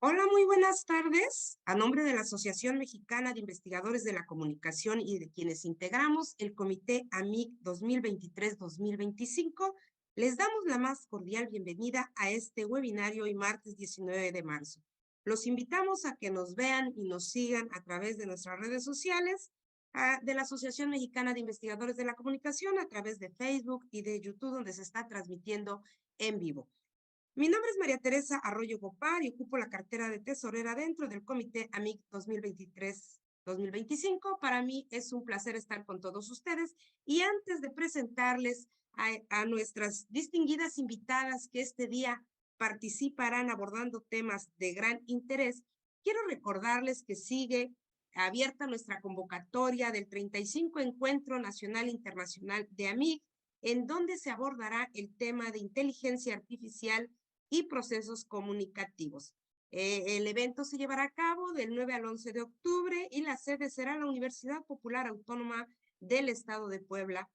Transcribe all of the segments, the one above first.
Hola, muy buenas tardes. A nombre de la Asociación Mexicana de Investigadores de la Comunicación y de quienes integramos el Comité AMIC 2023-2025, les damos la más cordial bienvenida a este webinario hoy martes 19 de marzo. Los invitamos a que nos vean y nos sigan a través de nuestras redes sociales de la Asociación Mexicana de Investigadores de la Comunicación, a través de Facebook y de YouTube, donde se está transmitiendo en vivo. Mi nombre es María Teresa Arroyo Gopar y ocupo la cartera de tesorera dentro del Comité AMIC 2023-2025. Para mí es un placer estar con todos ustedes y antes de presentarles a nuestras distinguidas invitadas que este día participarán abordando temas de gran interés, quiero recordarles que sigue abierta nuestra convocatoria del 35 Encuentro Nacional Internacional de AMIC, en donde se abordará el tema de inteligencia artificial y procesos comunicativos. El evento se llevará a cabo del 9 al 11 de octubre y la sede será la Universidad Popular Autónoma del Estado de Puebla.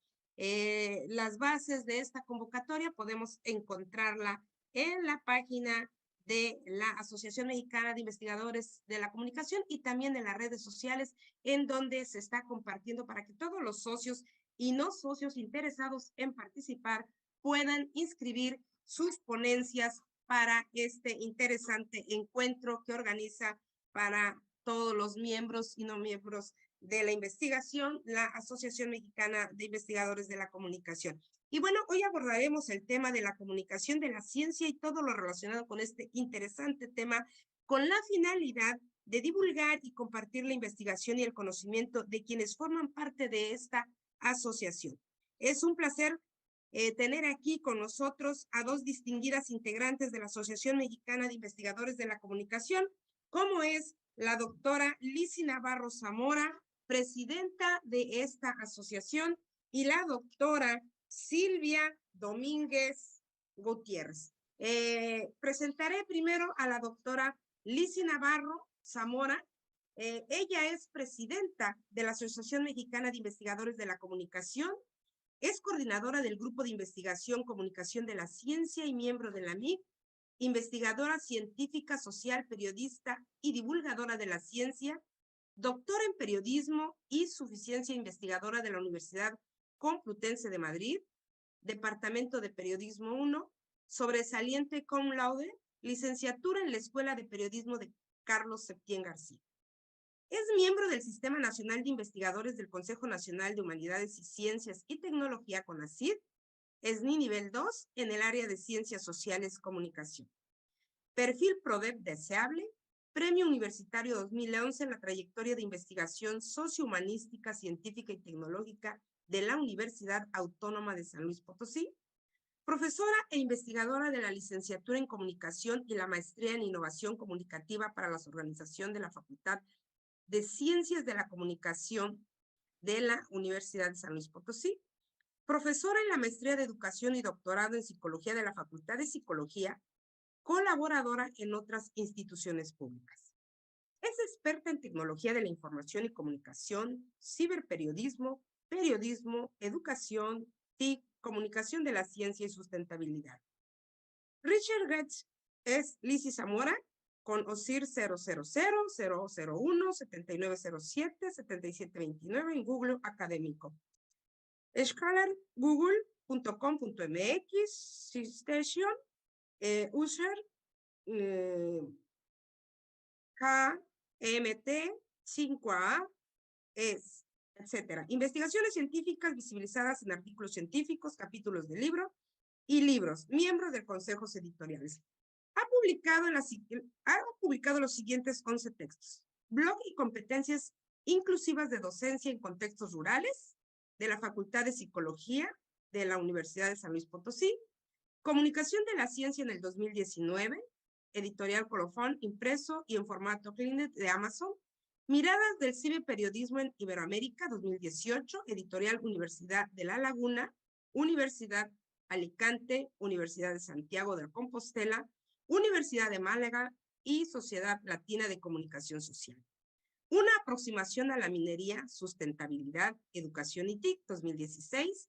Las bases de esta convocatoria podemos encontrarla en la página de la Asociación Mexicana de Investigadores de la Comunicación y también en las redes sociales, en donde se está compartiendo para que todos los socios y no socios interesados en participar puedan inscribir sus ponencias para este interesante encuentro que organiza para todos los miembros y no miembros de la investigación, la Asociación Mexicana de Investigadores de la Comunicación. Y bueno, hoy abordaremos el tema de la comunicación de la ciencia y todo lo relacionado con este interesante tema, con la finalidad de divulgar y compartir la investigación y el conocimiento de quienes forman parte de esta asociación. Es un placer tener aquí con nosotros a dos distinguidas integrantes de la Asociación Mexicana de Investigadores de la Comunicación, como es la doctora Lizy Navarro Zamora, presidenta de esta asociación, y la doctora Silvia Domínguez Gutiérrez. Presentaré primero a la doctora Lizy Navarro Zamora. Ella es presidenta de la Asociación Mexicana de Investigadores de la Comunicación. Es coordinadora del Grupo de Investigación Comunicación de la Ciencia y miembro de la AMIC, investigadora científica, social, periodista y divulgadora de la ciencia, doctora en periodismo y suficiencia investigadora de la Universidad Complutense de Madrid, Departamento de Periodismo 1, sobresaliente cum laude, licenciatura en la Escuela de Periodismo de Carlos Septién García. Es miembro del Sistema Nacional de Investigadores del Consejo Nacional de Humanidades y Ciencias y Tecnología, CONACYT, SNI nivel 2 en el área de Ciencias Sociales Comunicación. Perfil PRODEP deseable, Premio Universitario 2011 en la trayectoria de investigación sociohumanística, científica y tecnológica de la Universidad Autónoma de San Luis Potosí, profesora e investigadora de la licenciatura en Comunicación y la maestría en Innovación Comunicativa para la organización de la Facultad de Ciencias de la Comunicación de la Universidad de San Luis Potosí, profesora en la maestría de Educación y doctorado en Psicología de la Facultad de Psicología, colaboradora en otras instituciones públicas. Es experta en tecnología de la información y comunicación, ciberperiodismo, periodismo, educación, TIC, comunicación de la ciencia y sustentabilidad. Richard Goetz es Lizy Zamora, con OSIR 000-001-7907-7729 en Google Académico. Escalar google.com.mx, Station, user KMT5A, etc. Investigaciones científicas visibilizadas en artículos científicos, capítulos de libro y libros, miembro de consejos editoriales. Ha publicado los siguientes 11 textos. Blog y competencias inclusivas de docencia en contextos rurales, de la Facultad de Psicología de la Universidad de San Luis Potosí. Comunicación de la ciencia en el 2019, editorial Colofón, impreso y en formato Kleenex de Amazon. Miradas del Ciberperiodismo en Iberoamérica 2018, editorial Universidad de La Laguna, Universidad Alicante, Universidad de Santiago de Compostela, Universidad de Málaga y Sociedad Latina de Comunicación Social. Una aproximación a la minería, sustentabilidad, educación y TIC 2016,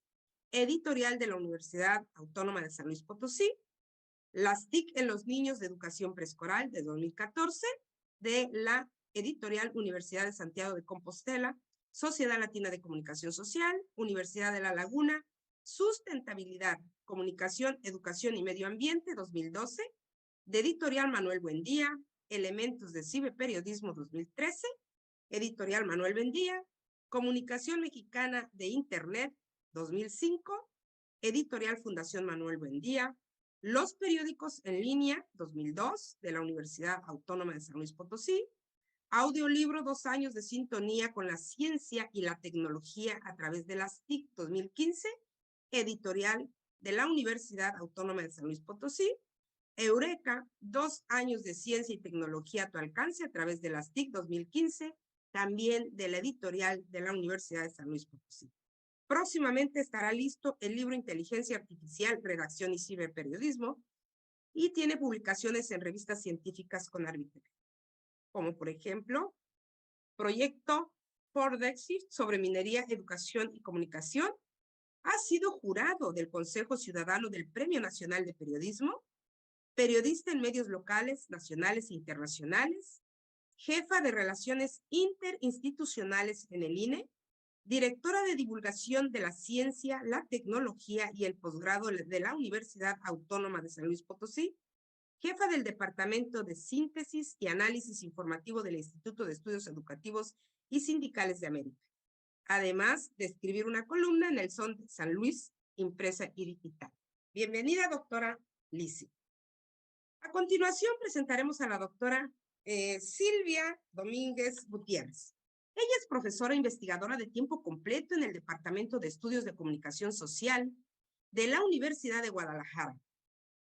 editorial de la Universidad Autónoma de San Luis Potosí, las TIC en los niños de educación preescolar de 2014, de la editorial Universidad de Santiago de Compostela, Sociedad Latina de Comunicación Social, Universidad de La Laguna, Sustentabilidad, Comunicación, Educación y Medio Ambiente 2012, de editorial Manuel Buendía, Elementos de Ciberperiodismo 2013, editorial Manuel Buendía, Comunicación Mexicana de Internet 2005, editorial Fundación Manuel Buendía, Los periódicos en línea 2002 de la Universidad Autónoma de San Luis Potosí, audiolibro 2 años de sintonía con la ciencia y la tecnología a través de las TIC 2015, editorial de la Universidad Autónoma de San Luis Potosí, Eureka, 2 años de ciencia y tecnología a tu alcance a través de las TIC 2015, también de la editorial de la Universidad de San Luis Potosí. Próximamente estará listo el libro Inteligencia Artificial, Redacción y Ciberperiodismo, y tiene publicaciones en revistas científicas con Arbitrio, como por ejemplo, Proyecto Pordexi sobre minería, educación y comunicación. Ha sido jurado del Consejo Ciudadano del Premio Nacional de Periodismo, periodista en medios locales, nacionales e internacionales, jefa de relaciones interinstitucionales en el INE, directora de divulgación de la ciencia, la tecnología y el posgrado de la Universidad Autónoma de San Luis Potosí, jefa del Departamento de Síntesis y Análisis Informativo del Instituto de Estudios Educativos y Sindicales de América, además de escribir una columna en el Son de San Luis, impresa y digital. Bienvenida, doctora Lisi. A continuación presentaremos a la doctora Silvia Domínguez Gutiérrez. Ella es profesora investigadora de tiempo completo en el Departamento de Estudios de Comunicación Social de la Universidad de Guadalajara,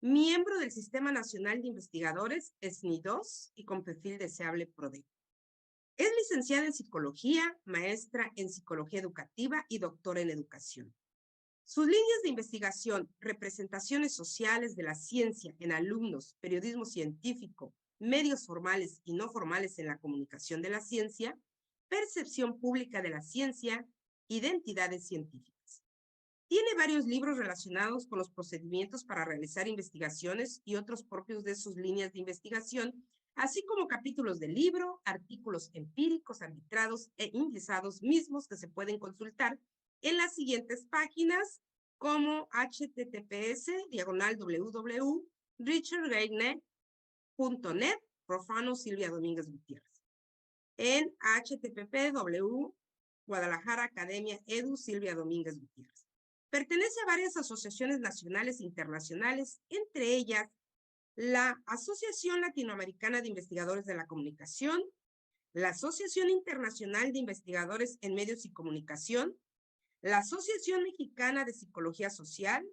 miembro del Sistema Nacional de Investigadores, SNI2, y con perfil deseable PRODE. Es licenciada en Psicología, maestra en Psicología Educativa y doctora en Educación. Sus líneas de investigación, representaciones sociales de la ciencia en alumnos, periodismo científico, medios formales y no formales en la comunicación de la ciencia, percepción pública de la ciencia, identidades científicas. Tiene varios libros relacionados con los procedimientos para realizar investigaciones y otros propios de sus líneas de investigación, así como capítulos del libro, artículos empíricos, arbitrados e indizados mismos que se pueden consultar en las siguientes páginas, como https://www.richardgaynet.net, profano Silvia Domínguez Gutiérrez. En http://w Guadalajara Academia Edu Silvia Domínguez Gutiérrez. Pertenece a varias asociaciones nacionales e internacionales, entre ellas la Asociación Latinoamericana de Investigadores de la Comunicación, la Asociación Internacional de Investigadores en Medios y Comunicación, la Asociación Mexicana de Psicología Social,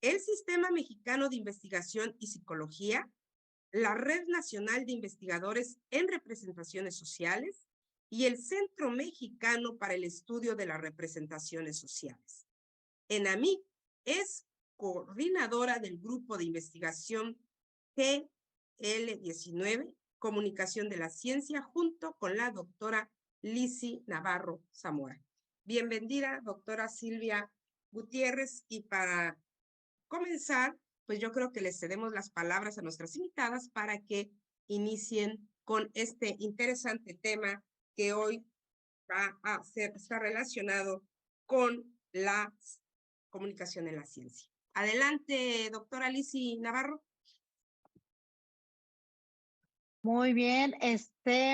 el Sistema Mexicano de Investigación y Psicología, la Red Nacional de Investigadores en Representaciones Sociales y el Centro Mexicano para el Estudio de las Representaciones Sociales. En AMIC es coordinadora del Grupo de Investigación GL19, Comunicación de la Ciencia, junto con la doctora Lisi Navarro Zamora. Bienvenida, doctora Silvia Gutiérrez, y para comenzar, pues yo creo que les cedemos las palabras a nuestras invitadas para que inicien con este interesante tema que hoy está relacionado con la comunicación en la ciencia. Adelante, doctora Lisi Navarro. Muy bien,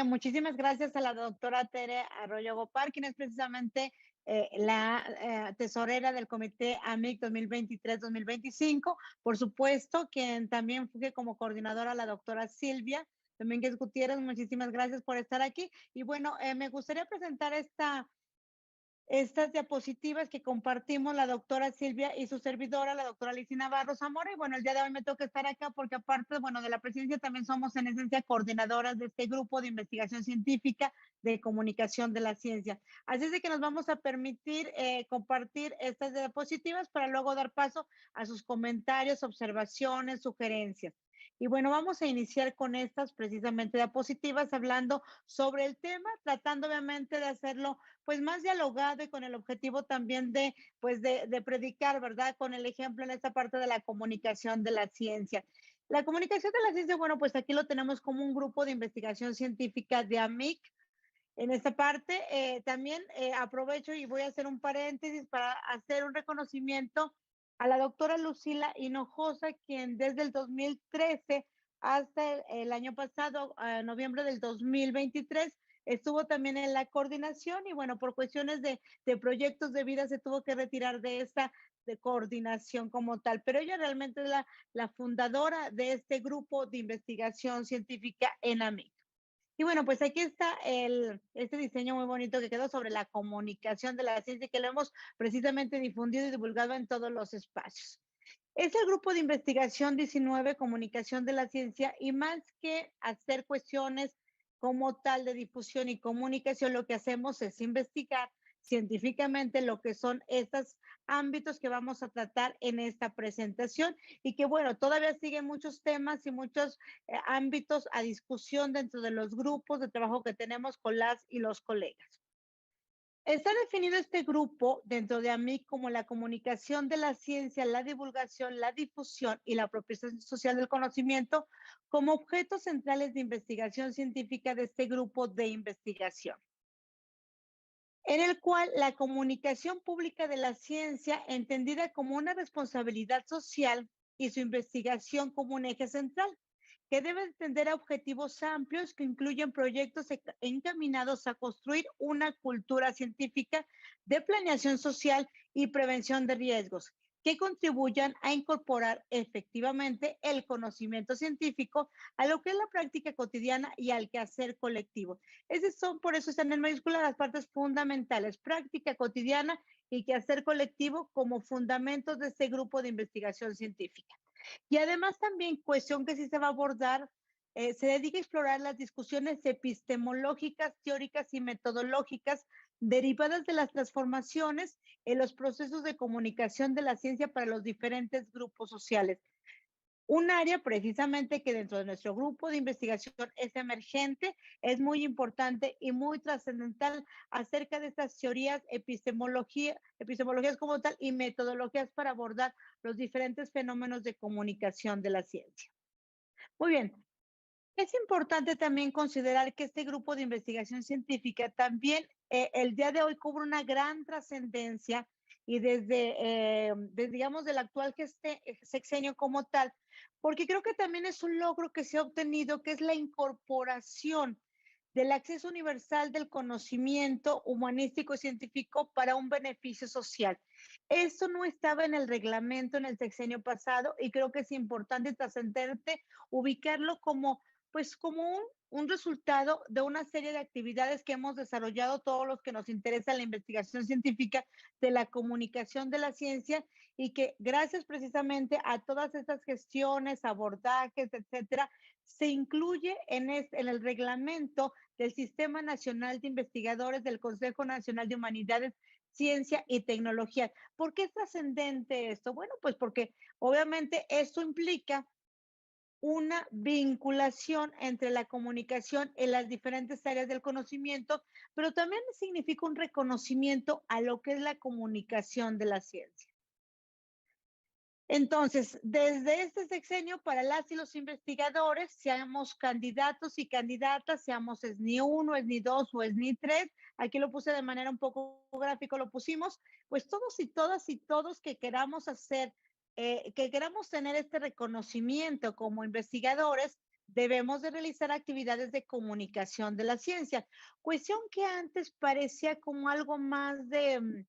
muchísimas gracias a la doctora Tere Arroyo Gopar, quien es precisamente la tesorera del Comité AMIC 2023-2025. Por supuesto, quien también fue como coordinadora la doctora Silvia Domínguez Gutiérrez. Muchísimas gracias por estar aquí. Y bueno, me gustaría presentar estas diapositivas que compartimos la doctora Silvia y su servidora, la doctora Lizy Navarro Zamora. Y bueno, el día de hoy me toca estar acá porque aparte, bueno, de la presidencia también somos en esencia coordinadoras de este grupo de investigación científica de comunicación de la ciencia. Así es de que nos vamos a permitir compartir estas diapositivas para luego dar paso a sus comentarios, observaciones, sugerencias. Y bueno, vamos a iniciar con estas precisamente diapositivas hablando sobre el tema, tratando obviamente de hacerlo pues más dialogado y con el objetivo también de, pues de predicar, ¿verdad? Con el ejemplo en esta parte de la comunicación de la ciencia. La comunicación de la ciencia, bueno, pues aquí lo tenemos como un grupo de investigación científica de AMIC. En esta parte también aprovecho y voy a hacer un paréntesis para hacer un reconocimiento a la doctora Lucila Hinojosa, quien desde el 2013 hasta el año pasado, noviembre del 2023, estuvo también en la coordinación y bueno, por cuestiones de proyectos de vida se tuvo que retirar de esta de coordinación como tal, pero ella realmente es la fundadora de este grupo de investigación científica en AMIC. Y bueno, pues aquí está este diseño muy bonito que quedó sobre la comunicación de la ciencia que lo hemos precisamente difundido y divulgado en todos los espacios. Es el grupo de investigación 19, comunicación de la ciencia, y más que hacer cuestiones como tal de difusión y comunicación, lo que hacemos es investigar científicamente lo que son estos ámbitos que vamos a tratar en esta presentación y que bueno, todavía siguen muchos temas y muchos ámbitos a discusión dentro de los grupos de trabajo que tenemos con las y los colegas. Está definido este grupo dentro de AMIC como la comunicación de la ciencia, la divulgación, la difusión y la apropiación social del conocimiento como objetos centrales de investigación científica de este grupo de investigación, en el cual la comunicación pública de la ciencia, entendida como una responsabilidad social y su investigación como un eje central, que debe tender a objetivos amplios que incluyen proyectos encaminados a construir una cultura científica de planeación social y prevención de riesgos, que contribuyan a incorporar efectivamente el conocimiento científico a lo que es la práctica cotidiana y al quehacer colectivo. Esas son, por eso están en mayúscula las partes fundamentales, práctica cotidiana y quehacer colectivo como fundamentos de este grupo de investigación científica. Y además también cuestión que sí se va a abordar, se dedica a explorar las discusiones epistemológicas, teóricas y metodológicas derivadas de las transformaciones en los procesos de comunicación de la ciencia para los diferentes grupos sociales. Un área precisamente que dentro de nuestro grupo de investigación es emergente, es muy importante y muy trascendental acerca de estas teorías, epistemologías como tal y metodologías para abordar los diferentes fenómenos de comunicación de la ciencia. Muy bien, es importante también considerar que este grupo de investigación científica también el día de hoy cubre una gran trascendencia y digamos, del actual sexenio como tal, porque creo que también es un logro que se ha obtenido, que es la incorporación del acceso universal del conocimiento humanístico y científico para un beneficio social. Esto no estaba en el reglamento en el sexenio pasado y creo que es importante y trascendente ubicarlo como pues como un resultado de una serie de actividades que hemos desarrollado todos los que nos interesa la investigación científica de la comunicación de la ciencia y que gracias precisamente a todas estas gestiones, abordajes, etcétera, se incluye en el reglamento del Sistema Nacional de Investigadores del Consejo Nacional de Humanidades, Ciencia y Tecnología. ¿Por qué es trascendente esto? Bueno, pues porque obviamente esto implica una vinculación entre la comunicación en las diferentes áreas del conocimiento, pero también significa un reconocimiento a lo que es la comunicación de la ciencia. Entonces, desde este sexenio, para las y los investigadores, seamos candidatos y candidatas, seamos SNI 1, SNI 2 o SNI 3, aquí lo puse de manera un poco gráfico, lo pusimos, pues todos y todas y todos que queramos hacer, que queramos tener este reconocimiento como investigadores, debemos de realizar actividades de comunicación de la ciencia. Cuestión que antes parecía como algo más de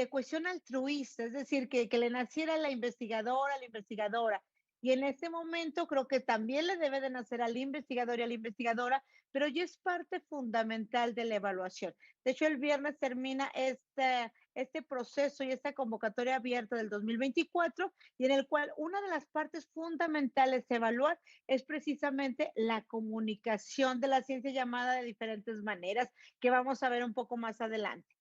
cuestión altruista, es decir, que le naciera a la investigadora, Y en ese momento creo que también le debe de nacer al investigador y a la investigadora, pero ya es parte fundamental de la evaluación. De hecho, el viernes termina este proceso y esta convocatoria abierta del 2024 y en el cual una de las partes fundamentales de evaluar es precisamente la comunicación de la ciencia llamada de diferentes maneras, que vamos a ver un poco más adelante.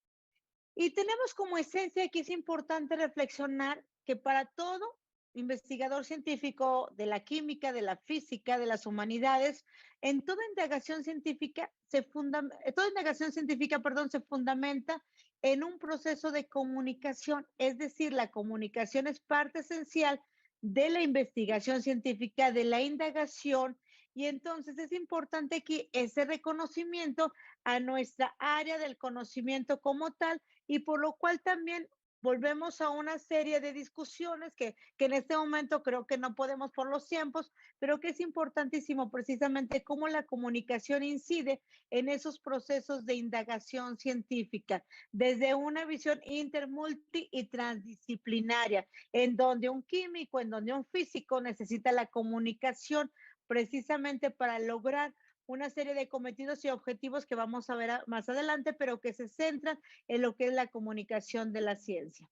Y tenemos como esencia que es importante reflexionar que para todo investigador científico de la química, de la física, de las humanidades, en toda indagación científica toda indagación científica, perdón, se fundamenta en un proceso de comunicación, es decir, la comunicación es parte esencial de la investigación científica, de la indagación, y entonces es importante que ese reconocimiento a nuestra área del conocimiento como tal y por lo cual también volvemos a una serie de discusiones que en este momento creo que no podemos por los tiempos, pero que es importantísimo precisamente cómo la comunicación incide en esos procesos de indagación científica, desde una visión inter, multi y transdisciplinaria, en donde un químico, en donde un físico necesita la comunicación precisamente para lograr una serie de cometidos y objetivos que vamos a ver más adelante, pero que se centran en lo que es la comunicación de la ciencia.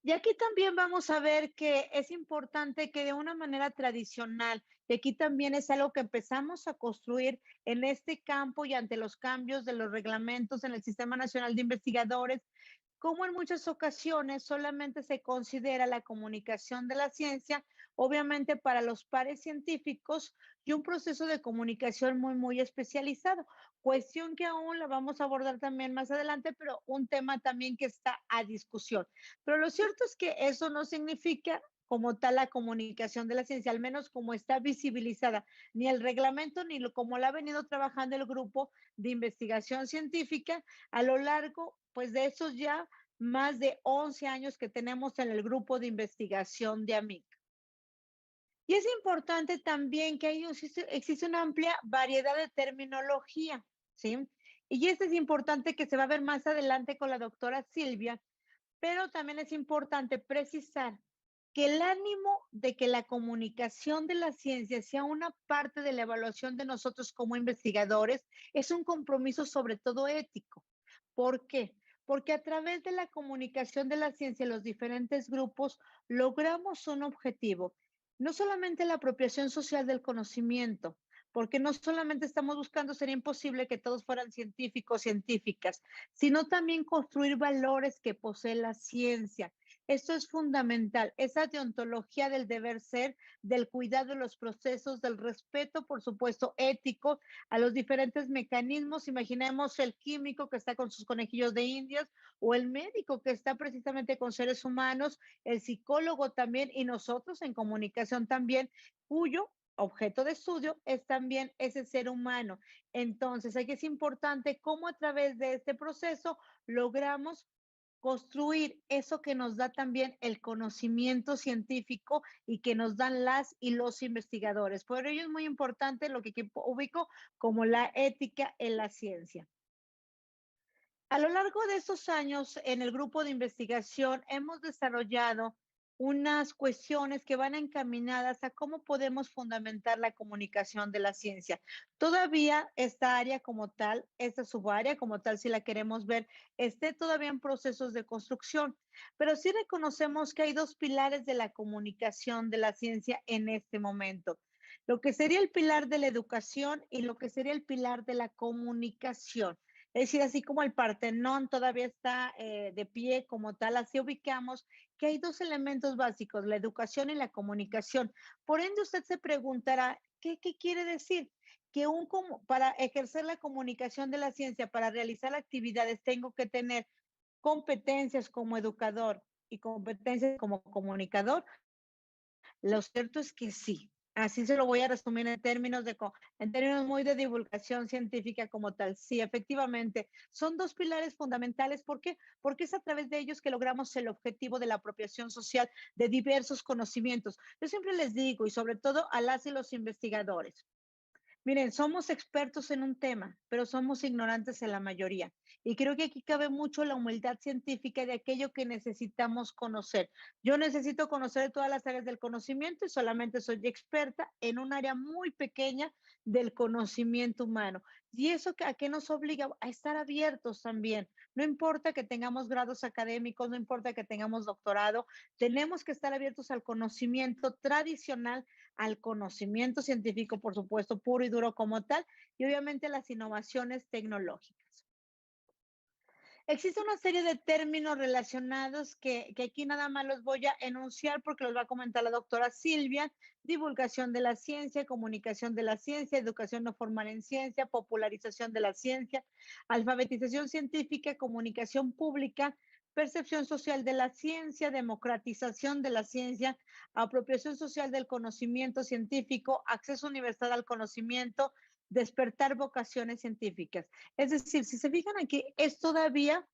Y aquí también vamos a ver que es importante que de una manera tradicional, y aquí también es algo que empezamos a construir en este campo y ante los cambios de los reglamentos en el Sistema Nacional de Investigadores, como en muchas ocasiones solamente se considera la comunicación de la ciencia, obviamente para los pares científicos, y un proceso de comunicación muy, muy especializado. Cuestión que aún la vamos a abordar también más adelante, pero un tema también que está a discusión. Pero lo cierto es que eso no significa como tal la comunicación de la ciencia, al menos como está visibilizada, ni el reglamento ni como la ha venido trabajando el grupo de investigación científica a lo largo, pues de esos ya más de 11 años que tenemos en el grupo de investigación de AMIC. Y es importante también que existe una amplia variedad de terminología, ¿sí? Y esto es importante que se va a ver más adelante con la doctora Silvia, pero también es importante precisar que el ánimo de que la comunicación de la ciencia sea una parte de la evaluación de nosotros como investigadores es un compromiso sobre todo ético. ¿Por qué? Porque a través de la comunicación de la ciencia, los diferentes grupos logramos un objetivo, no solamente la apropiación social del conocimiento, porque no solamente estamos buscando, sería imposible que todos fueran científicos, científicas, sino también construir valores que posee la ciencia. Esto es fundamental, esa deontología del deber ser, del cuidado de los procesos, del respeto, por supuesto, ético a los diferentes mecanismos. Imaginemos el químico que está con sus conejillos de indias o el médico que está precisamente con seres humanos, el psicólogo también y nosotros en comunicación también, cuyo objeto de estudio es también ese ser humano. Entonces, aquí es importante cómo a través de este proceso logramos construir eso que nos da también el conocimiento científico y que nos dan las y los investigadores. Por ello es muy importante lo que aquí ubico como la ética en la ciencia. A lo largo de estos años, en el grupo de investigación hemos desarrollado unas cuestiones que van encaminadas a cómo podemos fundamentar la comunicación de la ciencia. Todavía esta área como tal, esta subárea como tal, si la queremos ver, esté todavía en procesos de construcción, pero sí reconocemos que hay dos pilares de la comunicación de la ciencia en este momento. Lo que sería el pilar de la educación y lo que sería el pilar de la comunicación. Es decir, así como el Partenón todavía está de pie como tal, así ubicamos que hay dos elementos básicos, la educación y la comunicación. Por ende, usted se preguntará, ¿qué quiere decir? Que para ejercer la comunicación de la ciencia, para realizar actividades, tengo que tener competencias como educador y competencias como comunicador. Lo cierto es que sí. Así se lo voy a resumir en términos muy de divulgación científica como tal. Sí, efectivamente, son dos pilares fundamentales. ¿Por qué? Porque es a través de ellos que logramos el objetivo de la apropiación social de diversos conocimientos. Yo siempre les digo, y sobre todo a las y los investigadores, Miren, somos expertos en un tema, pero somos ignorantes en la mayoría. Y creo que aquí cabe mucho la humildad científica de aquello que necesitamos conocer. Yo necesito conocer todas las áreas del conocimiento y solamente soy experta en un área muy pequeña del conocimiento humano. ¿Y eso a qué nos obliga? A estar abiertos también. No importa que tengamos grados académicos, no importa que tengamos doctorado, tenemos que estar abiertos al conocimiento tradicional, al conocimiento científico, por supuesto, puro y duro como tal, y obviamente las innovaciones tecnológicas. Existe una serie de términos relacionados que aquí nada más los voy a enunciar porque los va a comentar la doctora Silvia: divulgación de la ciencia, comunicación de la ciencia, educación no formal en ciencia, popularización de la ciencia, alfabetización científica, comunicación pública, percepción social de la ciencia, democratización de la ciencia, apropiación social del conocimiento científico, acceso universal al conocimiento, despertar vocaciones científicas. Es decir, si se fijan aquí, es todavía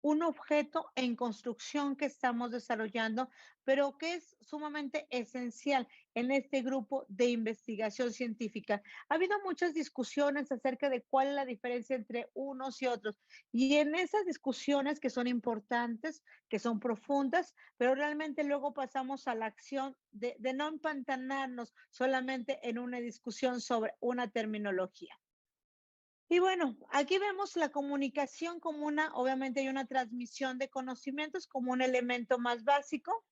un objeto en construcción que estamos desarrollando, pero que es sumamente esencial en este grupo de investigación científica. Ha habido muchas discusiones acerca de cuál es la diferencia entre unos y otros, y en esas discusiones que son importantes, que son profundas, pero realmente luego pasamos a la acción de no empantanarnos solamente en una discusión sobre una terminología. Y bueno, aquí vemos la comunicación como una, obviamente hay una transmisión de conocimientos como un elemento más básico,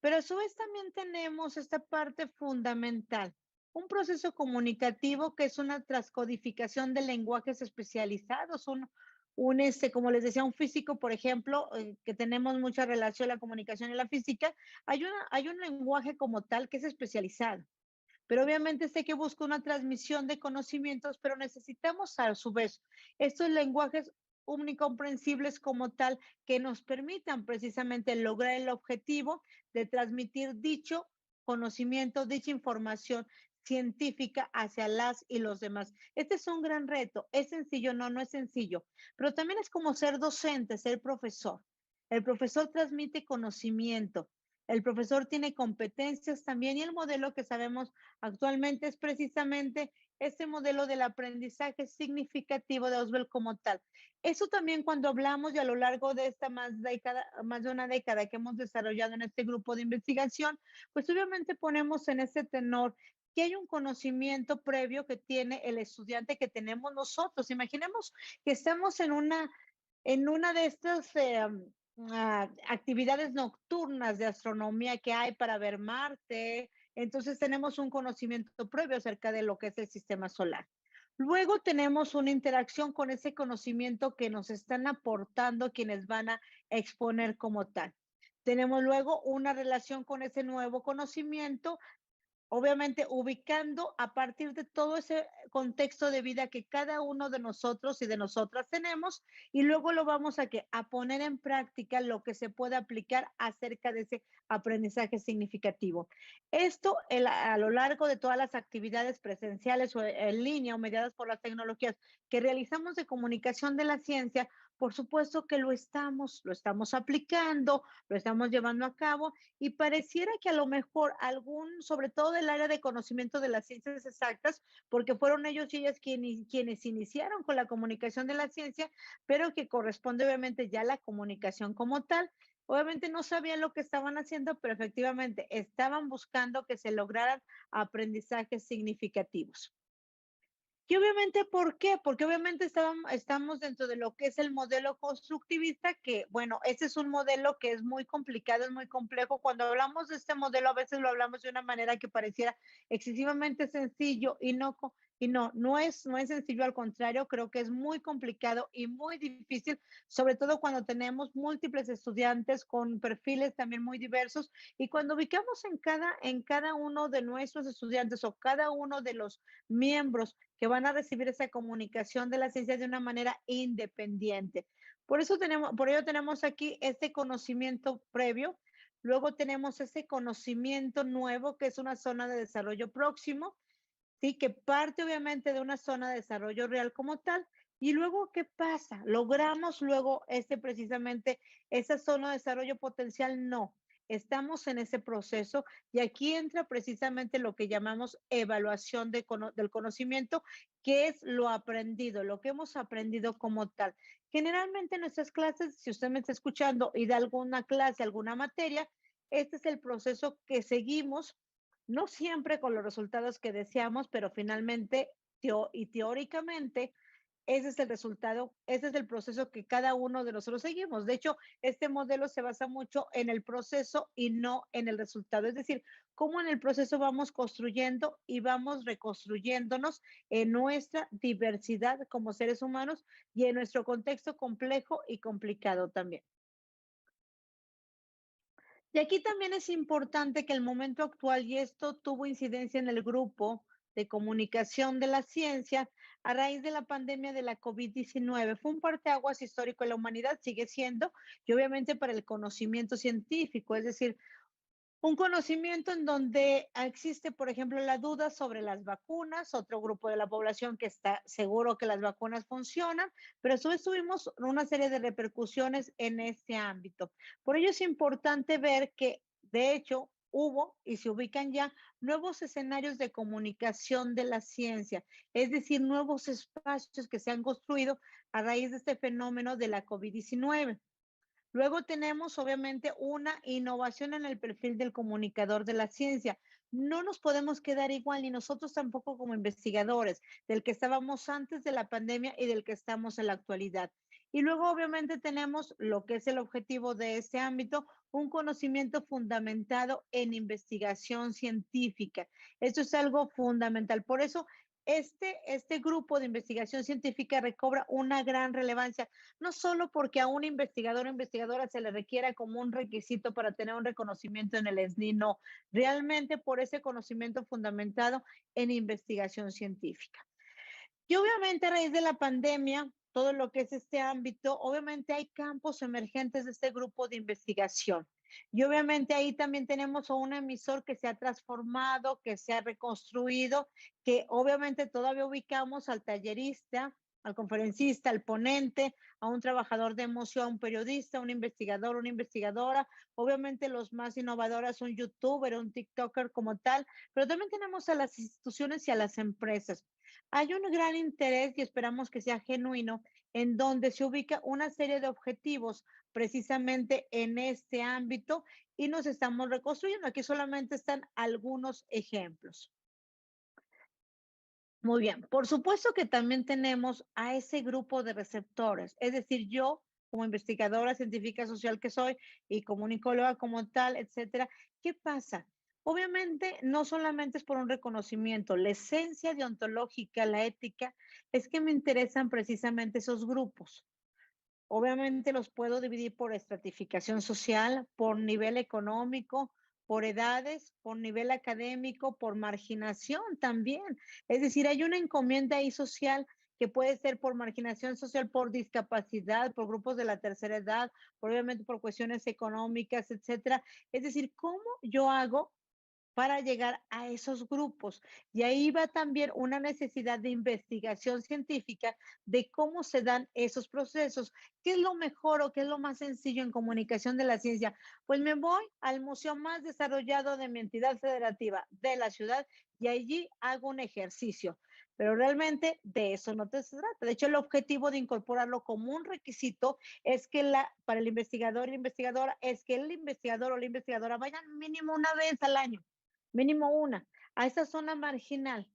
pero a su vez también tenemos esta parte fundamental, un proceso comunicativo que es una transcodificación de lenguajes especializados, como les decía, un físico, por ejemplo, que tenemos mucha relación la comunicación y la física, hay un lenguaje como tal que es especializado, pero obviamente sé que busca una transmisión de conocimientos, pero necesitamos a su vez estos lenguajes omnicomprensibles como tal que nos permitan precisamente lograr el objetivo de transmitir dicho conocimiento, dicha información científica hacia las y los demás. Este es un gran reto. ¿Es sencillo? No, no es sencillo, pero también es como ser docente, ser profesor. El profesor transmite conocimiento. El profesor tiene competencias también y el modelo que sabemos actualmente es precisamente este modelo del aprendizaje significativo de Oswald como tal. Eso también cuando hablamos y a lo largo de esta más de una década que hemos desarrollado en este grupo de investigación, pues obviamente ponemos en ese tenor que hay un conocimiento previo que tiene el estudiante que tenemos nosotros. Imaginemos que estamos en una de estas actividades nocturnas de astronomía que hay para ver Marte. Entonces tenemos un conocimiento previo acerca de lo que es el sistema solar. Luego tenemos una interacción con ese conocimiento que nos están aportando quienes van a exponer como tal. Tenemos luego una relación con ese nuevo conocimiento, obviamente ubicando a partir de todo ese contexto de vida que cada uno de nosotros y de nosotras tenemos, y luego lo vamos a poner en práctica lo que se puede aplicar acerca de ese aprendizaje significativo. Esto a lo largo de todas las actividades presenciales o en línea o mediadas por las tecnologías que realizamos de comunicación de la ciencia, por supuesto que lo estamos aplicando, lo estamos llevando a cabo y pareciera que a lo mejor sobre todo del área de conocimiento de las ciencias exactas, porque fueron ellos y ellas quienes iniciaron con la comunicación de la ciencia, pero que corresponde obviamente ya a la comunicación como tal. Obviamente no sabían lo que estaban haciendo, pero efectivamente estaban buscando que se lograran aprendizajes significativos. Y obviamente, ¿por qué? Porque obviamente estamos dentro de lo que es el modelo constructivista, que bueno, ese es un modelo que es muy complicado, es muy complejo. Cuando hablamos de este modelo, a veces lo hablamos de una manera que pareciera excesivamente sencillo no es sencillo, al contrario, creo que es muy complicado y muy difícil, sobre todo cuando tenemos múltiples estudiantes con perfiles también muy diversos y cuando ubicamos en cada uno de nuestros estudiantes o cada uno de los miembros que van a recibir esa comunicación de la ciencia de una manera independiente. Por ello tenemos aquí este conocimiento previo, luego tenemos ese conocimiento nuevo que es una zona de desarrollo próximo, sí, que parte obviamente de una zona de desarrollo real como tal. Y luego, ¿qué pasa? ¿Logramos luego precisamente esa zona de desarrollo potencial? No. estamos en ese proceso y aquí entra precisamente lo que llamamos evaluación del conocimiento, que es lo aprendido, lo que hemos aprendido como tal. Generalmente en nuestras clases, si usted me está escuchando y da alguna clase, alguna materia, este es el proceso que seguimos, no siempre con los resultados que deseamos, pero finalmente y teóricamente ese es el resultado, ese es el proceso que cada uno de nosotros seguimos. De hecho, este modelo se basa mucho en el proceso y no en el resultado. Es decir, cómo en el proceso vamos construyendo y vamos reconstruyéndonos en nuestra diversidad como seres humanos y en nuestro contexto complejo y complicado también. Y aquí también es importante que el momento actual, y esto tuvo incidencia en el grupo de comunicación de la ciencia, a raíz de la pandemia de la COVID-19, fue un parteaguas histórico en la humanidad, sigue siendo, y obviamente para el conocimiento científico, es decir, un conocimiento en donde existe, por ejemplo, la duda sobre las vacunas, otro grupo de la población que está seguro que las vacunas funcionan, pero a su vez tuvimos una serie de repercusiones en este ámbito. Por ello es importante ver que, de hecho, hubo y se ubican ya nuevos escenarios de comunicación de la ciencia, es decir, nuevos espacios que se han construido a raíz de este fenómeno de la COVID-19. Luego tenemos, obviamente, una innovación en el perfil del comunicador de la ciencia. No nos podemos quedar igual, ni nosotros tampoco como investigadores, del que estábamos antes de la pandemia y del que estamos en la actualidad. Y luego, obviamente, tenemos lo que es el objetivo de este ámbito, un conocimiento fundamentado en investigación científica. Esto es algo fundamental. Por eso, este grupo de investigación científica recobra una gran relevancia no solo porque a un investigador o investigadora se le requiera como un requisito para tener un reconocimiento en el SNI, no, realmente por ese conocimiento fundamentado en investigación científica. Y obviamente a raíz de la pandemia, todo lo que es este ámbito, obviamente hay campos emergentes de este grupo de investigación. Y obviamente ahí también tenemos a un emisor que se ha transformado, que se ha reconstruido, que obviamente todavía ubicamos al tallerista, al conferencista, al ponente, a un trabajador de emoción, a un periodista, un investigador, una investigadora, obviamente los más innovadores, un youtuber, un tiktoker como tal, pero también tenemos a las instituciones y a las empresas. Hay un gran interés y esperamos que sea genuino en donde se ubica una serie de objetivos precisamente en este ámbito y nos estamos reconstruyendo. Aquí solamente están algunos ejemplos. Muy bien, por supuesto que también tenemos a ese grupo de receptores, es decir, yo como investigadora científica social que soy y comunicóloga como tal, etcétera, ¿qué pasa? Obviamente no solamente es por un reconocimiento, la esencia deontológica, la ética, es que me interesan precisamente esos grupos. Obviamente los puedo dividir por estratificación social, por nivel económico, por edades, por nivel académico, por marginación también. Es decir, hay una encomienda ahí social que puede ser por marginación social, por discapacidad, por grupos de la tercera edad, obviamente por cuestiones económicas, etcétera. Es decir, ¿cómo yo hago para llegar a esos grupos? Y ahí va también una necesidad de investigación científica de cómo se dan esos procesos. ¿Qué es lo mejor o qué es lo más sencillo en comunicación de la ciencia? Pues me voy al museo más desarrollado de mi entidad federativa de la ciudad y allí hago un ejercicio. Pero realmente de eso no te se trata. De hecho, el objetivo de incorporarlo como un requisito es que para el investigador y investigadora es que el investigador o la investigadora vayan mínimo una vez al año, mínimo una, a esa zona marginal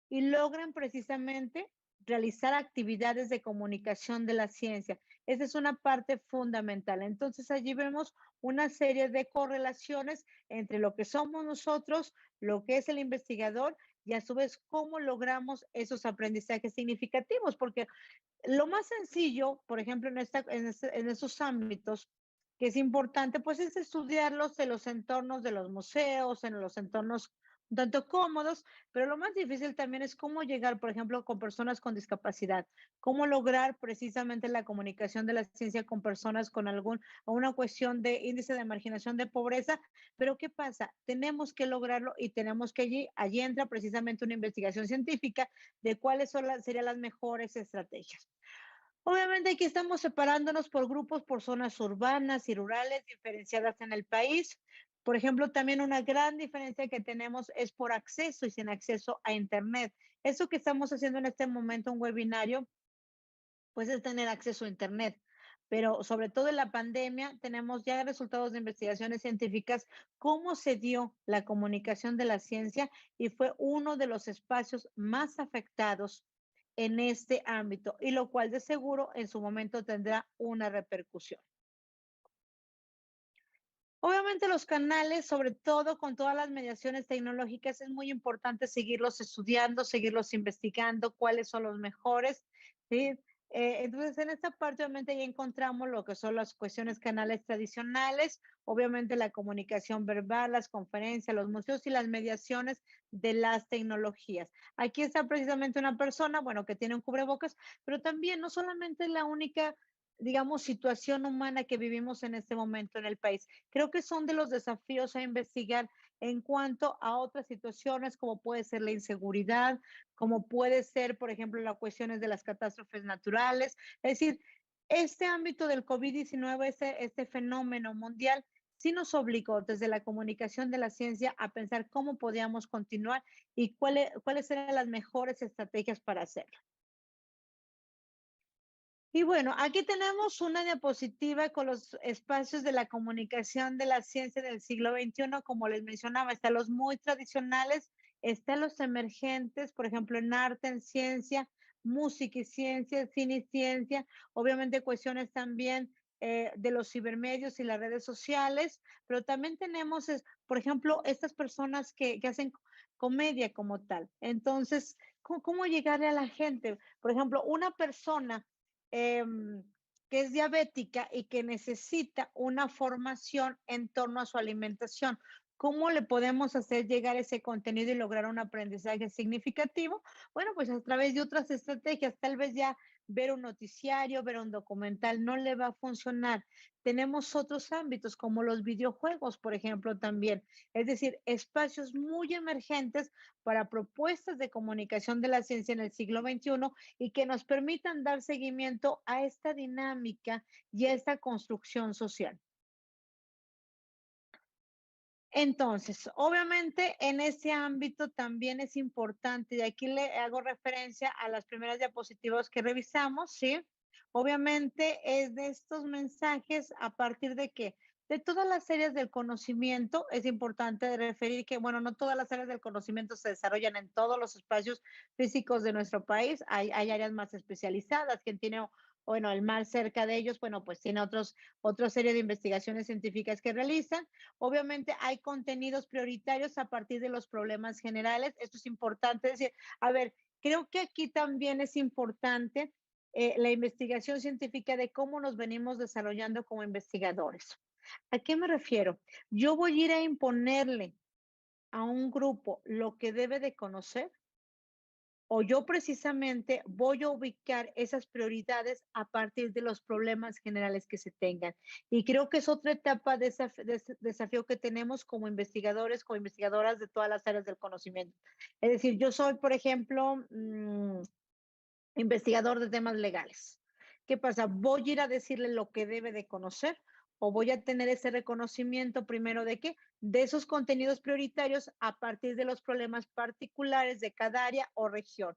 y logran precisamente realizar actividades de comunicación de la ciencia. Esa es una parte fundamental. Entonces allí vemos una serie de correlaciones entre lo que somos nosotros, lo que es el investigador y a su vez cómo logramos esos aprendizajes significativos, porque lo más sencillo, por ejemplo, en esos ámbitos, que es importante, pues es estudiarlos en los entornos de los museos, en los entornos un tanto cómodos, pero lo más difícil también es cómo llegar, por ejemplo, con personas con discapacidad, cómo lograr precisamente la comunicación de la ciencia con personas con o una cuestión de índice de marginación de pobreza, pero ¿qué pasa? Tenemos que lograrlo y tenemos que allí entra precisamente una investigación científica de cuáles serían las mejores estrategias. Obviamente aquí estamos separándonos por grupos, por zonas urbanas y rurales diferenciadas en el país. Por ejemplo, también una gran diferencia que tenemos es por acceso y sin acceso a Internet. Eso que estamos haciendo en este momento, un webinario, pues es tener acceso a Internet. Pero sobre todo en la pandemia tenemos ya resultados de investigaciones científicas, cómo se dio la comunicación de la ciencia y fue uno de los espacios más afectados en este ámbito, y lo cual de seguro en su momento tendrá una repercusión. Obviamente los canales, sobre todo con todas las mediaciones tecnológicas, es muy importante seguirlos estudiando, seguirlos investigando, cuáles son los mejores, ¿sí? Entonces, en esta parte, obviamente, ya encontramos lo que son las cuestiones canales tradicionales, obviamente la comunicación verbal, las conferencias, los museos y las mediaciones de las tecnologías. Aquí está precisamente una persona, bueno, que tiene un cubrebocas, pero también no solamente es la única, digamos, situación humana que vivimos en este momento en el país. Creo que son de los desafíos a investigar en cuanto a otras situaciones, como puede ser la inseguridad, como puede ser, por ejemplo, las cuestiones de las catástrofes naturales. Es decir, este ámbito del COVID-19, este fenómeno mundial, sí nos obligó desde la comunicación de la ciencia a pensar cómo podíamos continuar y cuáles eran las mejores estrategias para hacerlo. Y bueno, aquí tenemos una diapositiva con los espacios de la comunicación de la ciencia del siglo XXI. Como les mencionaba, están los muy tradicionales, están los emergentes, por ejemplo, en arte, en ciencia, música y ciencia, cine y ciencia, obviamente cuestiones también de los cibermedios y las redes sociales, pero también tenemos, por ejemplo, estas personas que hacen comedia como tal. Entonces, ¿cómo llegarle a la gente? Por ejemplo, una persona em, que es diabética y que necesita una formación en torno a su alimentación. ¿Cómo le podemos hacer llegar ese contenido y lograr un aprendizaje significativo? Bueno, pues a través de otras estrategias, tal vez ya ver un noticiario, ver un documental no le va a funcionar. Tenemos otros ámbitos como los videojuegos, por ejemplo, también. Es decir, espacios muy emergentes para propuestas de comunicación de la ciencia en el siglo XXI y que nos permitan dar seguimiento a esta dinámica y a esta construcción social. Entonces, obviamente en ese ámbito también es importante, y aquí le hago referencia a las primeras diapositivas que revisamos, ¿sí? Obviamente es de estos mensajes a partir de que de todas las áreas del conocimiento, es importante referir que, bueno, no todas las áreas del conocimiento se desarrollan en todos los espacios físicos de nuestro país, hay áreas más especializadas, quien tiene, bueno, el mar cerca de ellos, bueno, pues tiene otra serie de investigaciones científicas que realizan. Obviamente hay contenidos prioritarios a partir de los problemas generales. Esto es importante decir, a ver, creo que aquí también es importante la investigación científica de cómo nos venimos desarrollando como investigadores. ¿A qué me refiero? Yo voy a ir a imponerle a un grupo lo que debe de conocer, o yo precisamente voy a ubicar esas prioridades a partir de los problemas generales que se tengan. Y creo que es otra etapa de ese desafío que tenemos como investigadores, como investigadoras de todas las áreas del conocimiento. Es decir, yo soy, por ejemplo, investigador de temas legales. ¿Qué pasa? ¿Voy a ir a decirle lo que debe de conocer o voy a tener ese reconocimiento primero de qué? De esos contenidos prioritarios a partir de los problemas particulares de cada área o región?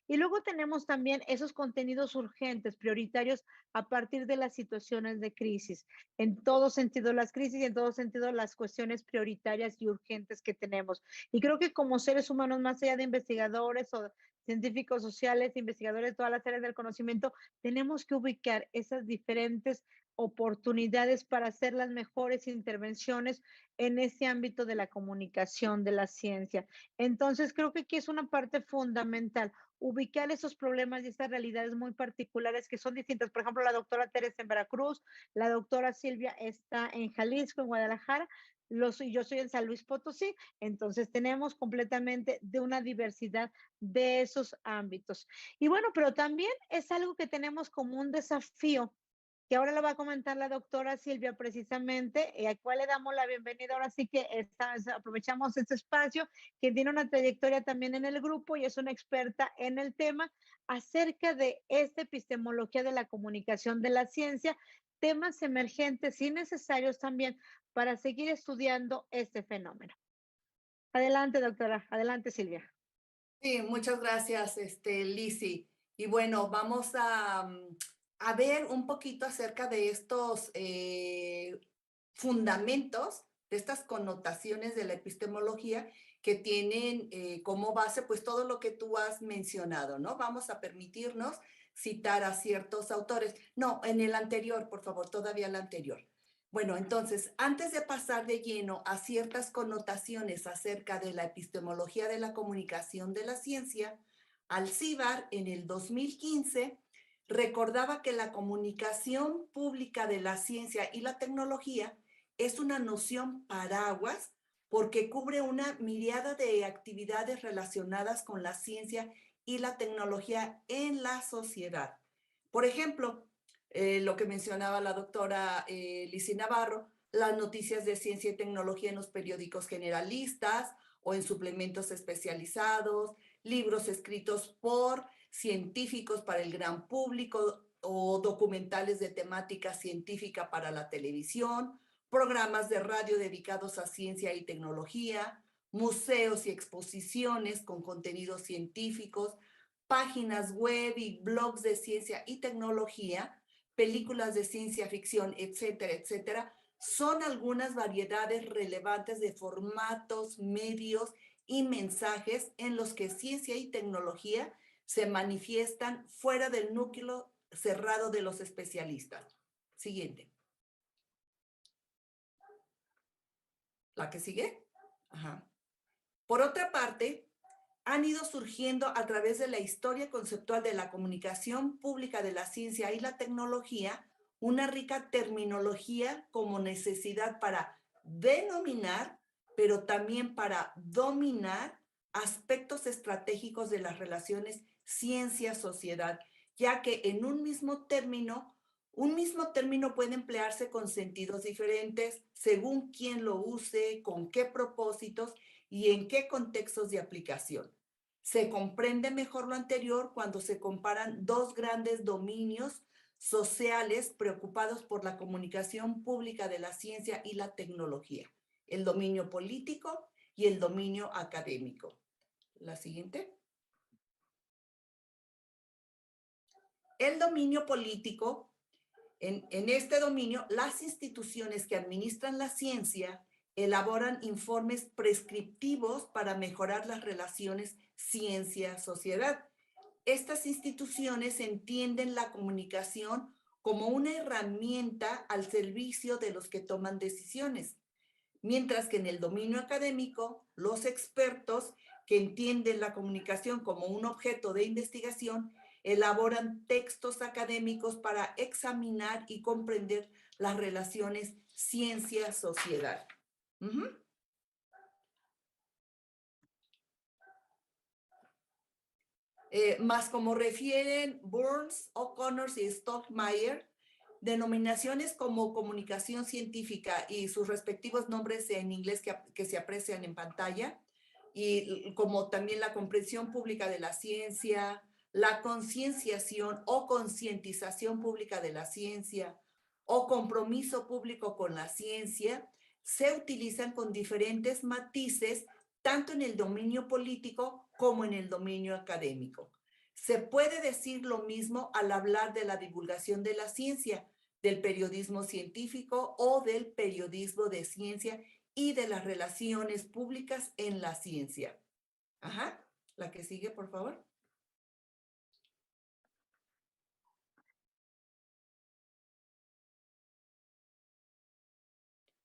Y luego tenemos también esos contenidos urgentes, prioritarios a partir de las situaciones de crisis. En todo sentido las crisis y en todo sentido las cuestiones prioritarias y urgentes que tenemos. Y creo que como seres humanos, más allá de investigadores o científicos sociales, investigadores de todas las áreas del conocimiento, tenemos que ubicar esas diferentes oportunidades para hacer las mejores intervenciones en ese ámbito de la comunicación, de la ciencia. Entonces, creo que aquí es una parte fundamental, ubicar esos problemas y esas realidades muy particulares que son distintas. Por ejemplo, la doctora Teresa en Veracruz, la doctora Silvia está en Jalisco, en Guadalajara, yo soy en San Luis Potosí, entonces tenemos completamente de una diversidad de esos ámbitos. Y bueno, pero también es algo que tenemos como un desafío que ahora lo va a comentar la doctora Silvia precisamente, y a cual le damos la bienvenida. Ahora sí que aprovechamos este espacio, que tiene una trayectoria también en el grupo y es una experta en el tema acerca de esta epistemología de la comunicación de la ciencia, temas emergentes y necesarios también para seguir estudiando este fenómeno. Adelante, doctora. Adelante, Silvia. Sí, muchas gracias, Lizzy. Y bueno, vamos a ver un poquito acerca de estos fundamentos, de estas connotaciones de la epistemología que tienen como base pues todo lo que tú has mencionado, ¿no? Vamos a permitirnos citar a ciertos autores. No, en el anterior, por favor, todavía el anterior. Bueno, entonces, antes de pasar de lleno a ciertas connotaciones acerca de la epistemología de la comunicación de la ciencia, Alcibar en el 2015 recordaba que la comunicación pública de la ciencia y la tecnología es una noción paraguas porque cubre una miriada de actividades relacionadas con la ciencia y la tecnología en la sociedad. Por ejemplo, lo que mencionaba la doctora Lizzy Navarro, las noticias de ciencia y tecnología en los periódicos generalistas o en suplementos especializados, libros escritos por científicos para el gran público o documentales de temática científica para la televisión, programas de radio dedicados a ciencia y tecnología, museos y exposiciones con contenidos científicos, páginas web y blogs de ciencia y tecnología, películas de ciencia ficción, etcétera, etcétera, son algunas variedades relevantes de formatos, medios y mensajes en los que ciencia y tecnología se manifiestan fuera del núcleo cerrado de los especialistas. Siguiente. ¿La que sigue? Ajá. Por otra parte, han ido surgiendo a través de la historia conceptual de la comunicación pública de la ciencia y la tecnología una rica terminología como necesidad para denominar, pero también para dominar aspectos estratégicos de las relaciones ciencia-sociedad, ya que en un mismo término puede emplearse con sentidos diferentes según quién lo use, con qué propósitos y en qué contextos de aplicación. Se comprende mejor lo anterior cuando se comparan dos grandes dominios sociales preocupados por la comunicación pública de la ciencia y la tecnología, el dominio político y el dominio académico. La siguiente. El dominio político, en este dominio, las instituciones que administran la ciencia elaboran informes prescriptivos para mejorar las relaciones ciencia-sociedad. Estas instituciones entienden la comunicación como una herramienta al servicio de los que toman decisiones, mientras que en el dominio académico, los expertos que entienden la comunicación como un objeto de investigación elaboran textos académicos para examinar y comprender las relaciones ciencia-sociedad. Más como refieren Burns, O'Connor y Stockmeyer, denominaciones como comunicación científica y sus respectivos nombres en inglés que se aprecian en pantalla, y como también la comprensión pública de la ciencia, la concienciación o concientización pública de la ciencia o compromiso público con la ciencia, se utilizan con diferentes matices tanto en el dominio político como en el dominio académico. Se puede decir lo mismo al hablar de la divulgación de la ciencia, del periodismo científico o del periodismo de ciencia y de las relaciones públicas en la ciencia. Ajá, la que sigue, por favor.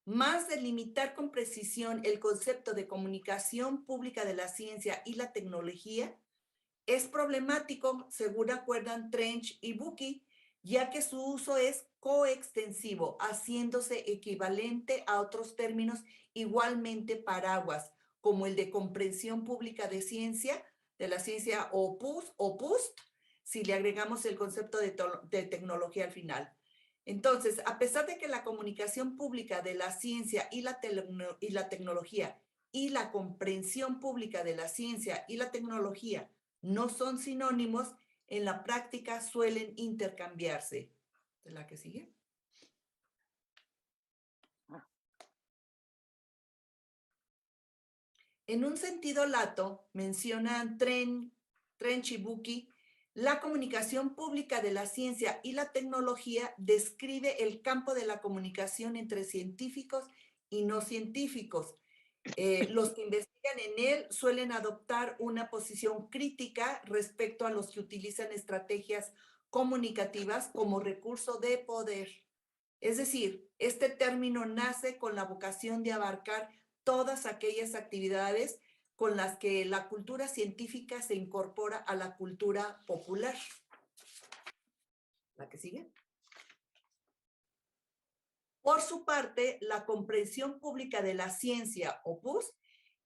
Más delimitar con precisión el concepto de comunicación pública de la ciencia y la tecnología es problemático, según acuerdan Trench y Bucchi, ya que su uso es coextensivo, haciéndose equivalente a otros términos igualmente paraguas, como el de comprensión pública de la ciencia o PUST, si le agregamos el concepto de tecnología al final. Entonces, a pesar de que la comunicación pública de la ciencia y la tecnología y la comprensión pública de la ciencia y la tecnología no son sinónimos, en la práctica suelen intercambiarse. ¿La que sigue? En un sentido lato, mencionan Trench y Bucchi, la comunicación pública de la ciencia y la tecnología describe el campo de la comunicación entre científicos y no científicos. Los que investigan en él suelen adoptar una posición crítica respecto a los que utilizan estrategias comunicativas como recurso de poder. Es decir, este término nace con la vocación de abarcar todas aquellas actividades con las que la cultura científica se incorpora a la cultura popular. ¿La que sigue? Por su parte, la comprensión pública de la ciencia, opus,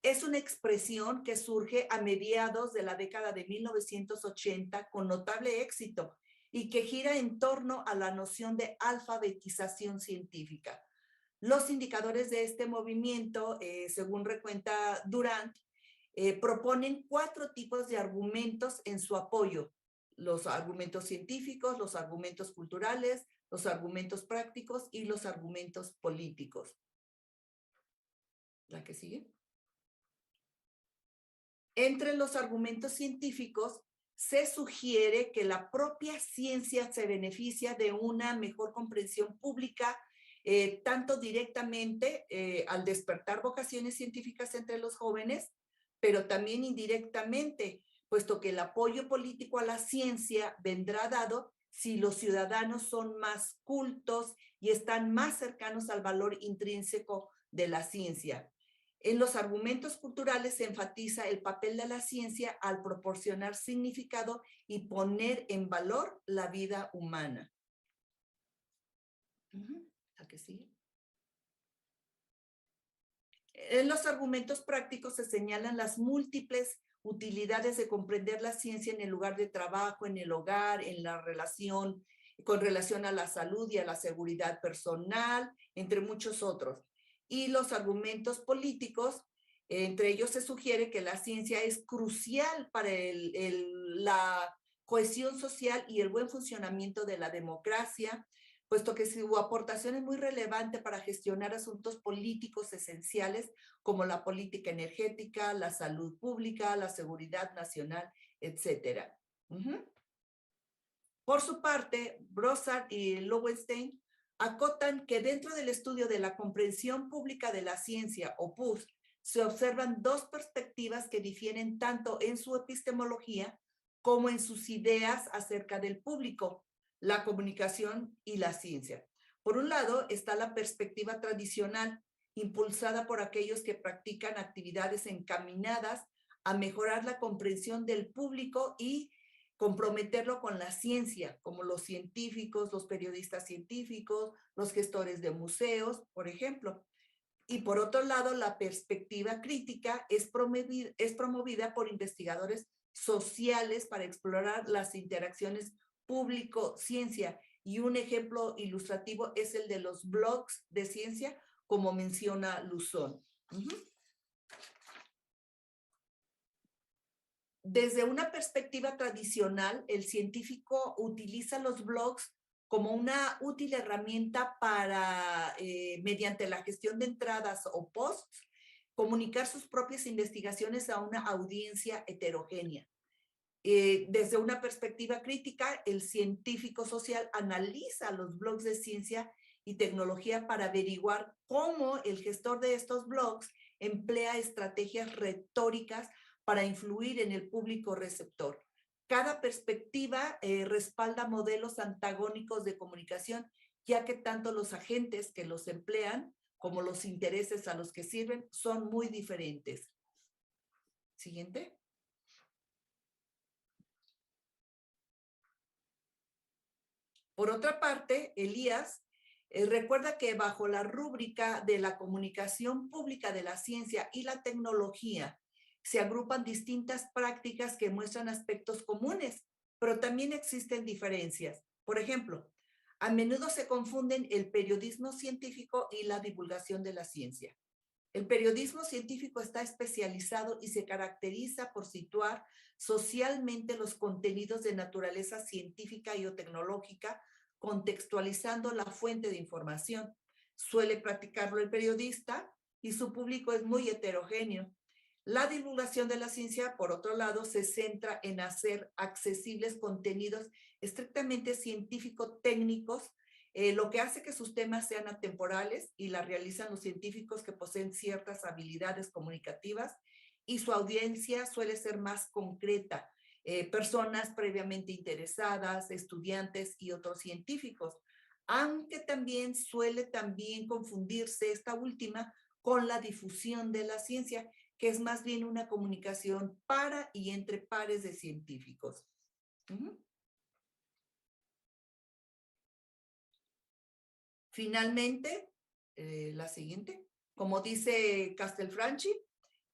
es una expresión que surge a mediados de la década de 1980 con notable éxito y que gira en torno a la noción de alfabetización científica. Los indicadores de este movimiento, según recuenta Durant, proponen 4 tipos de argumentos en su apoyo: los argumentos científicos, los argumentos culturales, los argumentos prácticos y los argumentos políticos. ¿La que sigue? Entre los argumentos científicos se sugiere que la propia ciencia se beneficia de una mejor comprensión pública, tanto directamente al despertar vocaciones científicas entre los jóvenes, pero también indirectamente, puesto que el apoyo político a la ciencia vendrá dado si los ciudadanos son más cultos y están más cercanos al valor intrínseco de la ciencia. En los argumentos culturales se enfatiza el papel de la ciencia al proporcionar significado y poner en valor la vida humana. ¿La que sigue? En los argumentos prácticos se señalan las múltiples utilidades de comprender la ciencia en el lugar de trabajo, en el hogar, en la relación, con relación a la salud y a la seguridad personal, entre muchos otros. Y los argumentos políticos, entre ellos se sugiere que la ciencia es crucial para la cohesión social y el buen funcionamiento de la democracia, puesto que su aportación es muy relevante para gestionar asuntos políticos esenciales como la política energética, la salud pública, la seguridad nacional, etc. Por su parte, Brossard y Lowenstein acotan que dentro del estudio de la comprensión pública de la ciencia, opus, se observan 2 perspectivas que difieren tanto en su epistemología como en sus ideas acerca del público, la comunicación y la ciencia. Por un lado está la perspectiva tradicional, impulsada por aquellos que practican actividades encaminadas a mejorar la comprensión del público y comprometerlo con la ciencia, como los científicos, los periodistas científicos, los gestores de museos, por ejemplo. Y por otro lado, la perspectiva crítica es promovida por investigadores sociales para explorar las interacciones público-ciencia. Y un ejemplo ilustrativo es el de los blogs de ciencia, como menciona Luzón. Desde una perspectiva tradicional, el científico utiliza los blogs como una útil herramienta para, mediante la gestión de entradas o posts, comunicar sus propias investigaciones a una audiencia heterogénea. Desde una perspectiva crítica, el científico social analiza los blogs de ciencia y tecnología para averiguar cómo el gestor de estos blogs emplea estrategias retóricas para influir en el público receptor. Cada perspectiva respalda modelos antagónicos de comunicación, ya que tanto los agentes que los emplean como los intereses a los que sirven son muy diferentes. Siguiente. Por otra parte, Elías recuerda que bajo la rúbrica de la comunicación pública de la ciencia y la tecnología se agrupan distintas prácticas que muestran aspectos comunes, pero también existen diferencias. Por ejemplo, A menudo se confunden el periodismo científico y la divulgación de la ciencia. El periodismo científico está especializado y se caracteriza por situar socialmente los contenidos de naturaleza científica y o tecnológica, contextualizando la fuente de información. Suele practicarlo el periodista y su público es muy heterogéneo. La divulgación de la ciencia, por otro lado, se centra en hacer accesibles contenidos estrictamente científico-técnicos, lo que hace que sus temas sean atemporales y la realizan los científicos que poseen ciertas habilidades comunicativas y su audiencia suele ser más concreta, personas previamente interesadas, estudiantes y otros científicos, aunque también suele confundirse esta última con la difusión de la ciencia, que es más bien una comunicación para y entre pares de científicos. Finalmente, la siguiente, como dice Castelfranchi,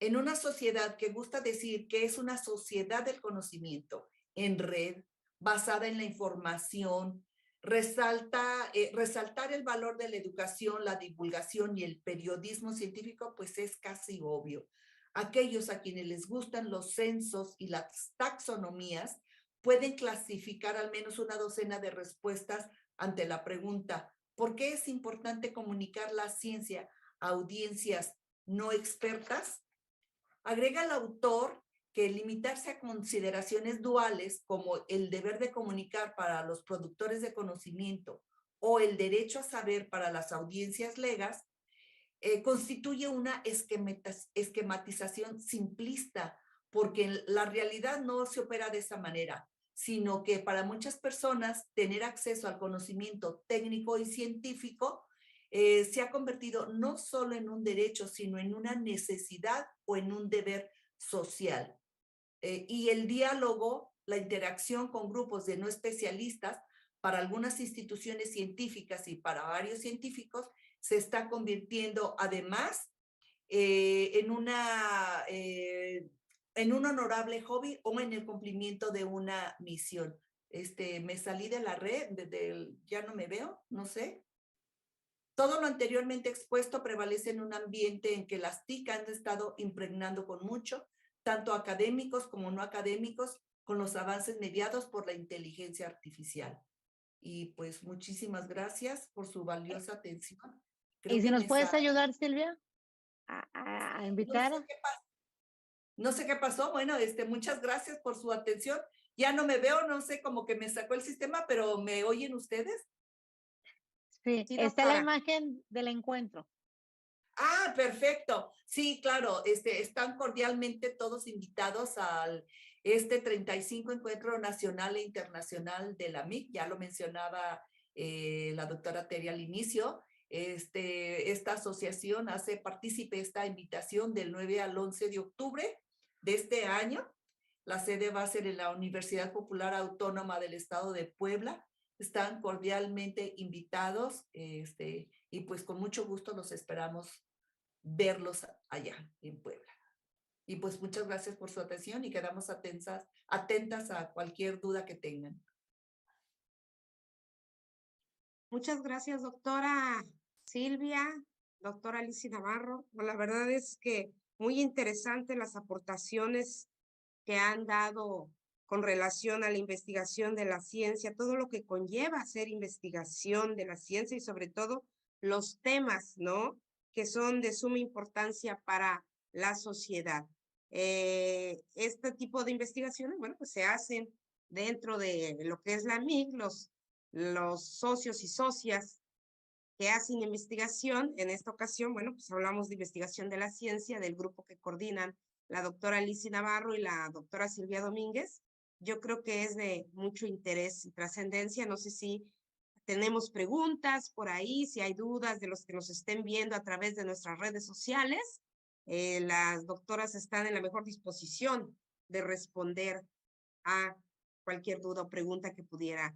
en una sociedad que gusta decir que es una sociedad del conocimiento en red, basada en la información, resaltar el valor de la educación, la divulgación y el periodismo científico, pues es casi obvio. Aquellos a quienes les gustan los censos y las taxonomías pueden clasificar al menos una docena de respuestas ante la pregunta: ¿por qué es importante comunicar la ciencia a audiencias no expertas? Agrega el autor que limitarse a consideraciones duales como el deber de comunicar para los productores de conocimiento o el derecho a saber para las audiencias legas constituye una esquematización simplista, porque la realidad no se opera de esa manera, sino que para muchas personas tener acceso al conocimiento técnico y científico se ha convertido no solo en un derecho, sino en una necesidad o en un deber social. Y el diálogo, la interacción con grupos de no especialistas, para algunas instituciones científicas y para varios científicos, se está convirtiendo además en un honorable hobby o en el cumplimiento de una misión. Me salí de la red, ya no me veo, no sé. Todo lo anteriormente expuesto prevalece en un ambiente en que las TIC han estado impregnando con mucho, tanto académicos como no académicos, con los avances mediados por la inteligencia artificial. Y pues muchísimas gracias por su valiosa atención. Creo ¿Y si que nos me puedes ayudar, Silvia, a invitar? No sé qué pasó. Bueno, muchas gracias por su atención. Ya no me veo, no sé, como que me sacó el sistema, pero ¿me oyen ustedes? Sí, Sí, está la doctora. imagen del encuentro. Ah, perfecto. Sí, claro, están cordialmente todos invitados al 35 Encuentro Nacional e Internacional de la MIC, ya lo mencionaba la doctora Tere al inicio. Esta asociación hace partícipe esta invitación del 9 al 11 de octubre de este año. La sede va a ser en la Universidad Popular Autónoma del Estado de Puebla. Están cordialmente invitados y pues con mucho gusto los esperamos verlos allá en Puebla. Y pues muchas gracias por su atención y quedamos atentas a cualquier duda que tengan. Muchas gracias, doctora Silvia, doctora Alicia Navarro. La verdad es que muy interesante las aportaciones que han dado con relación a la investigación de la ciencia, todo lo que conlleva hacer investigación de la ciencia y sobre todo los temas, ¿no? Que son de suma importancia para la sociedad. Este tipo de investigaciones, bueno, pues se hacen dentro de lo que es la MIC, los socios y socias que hacen investigación. En esta ocasión, bueno, pues hablamos de investigación de la ciencia del grupo que coordinan la doctora Alicia Navarro y la doctora Silvia Domínguez. Yo creo que es de mucho interés y trascendencia. No sé si tenemos preguntas por ahí, si hay dudas de los que nos estén viendo a través de nuestras redes sociales. Las doctoras están en la mejor disposición de responder a cualquier duda o pregunta que pudiera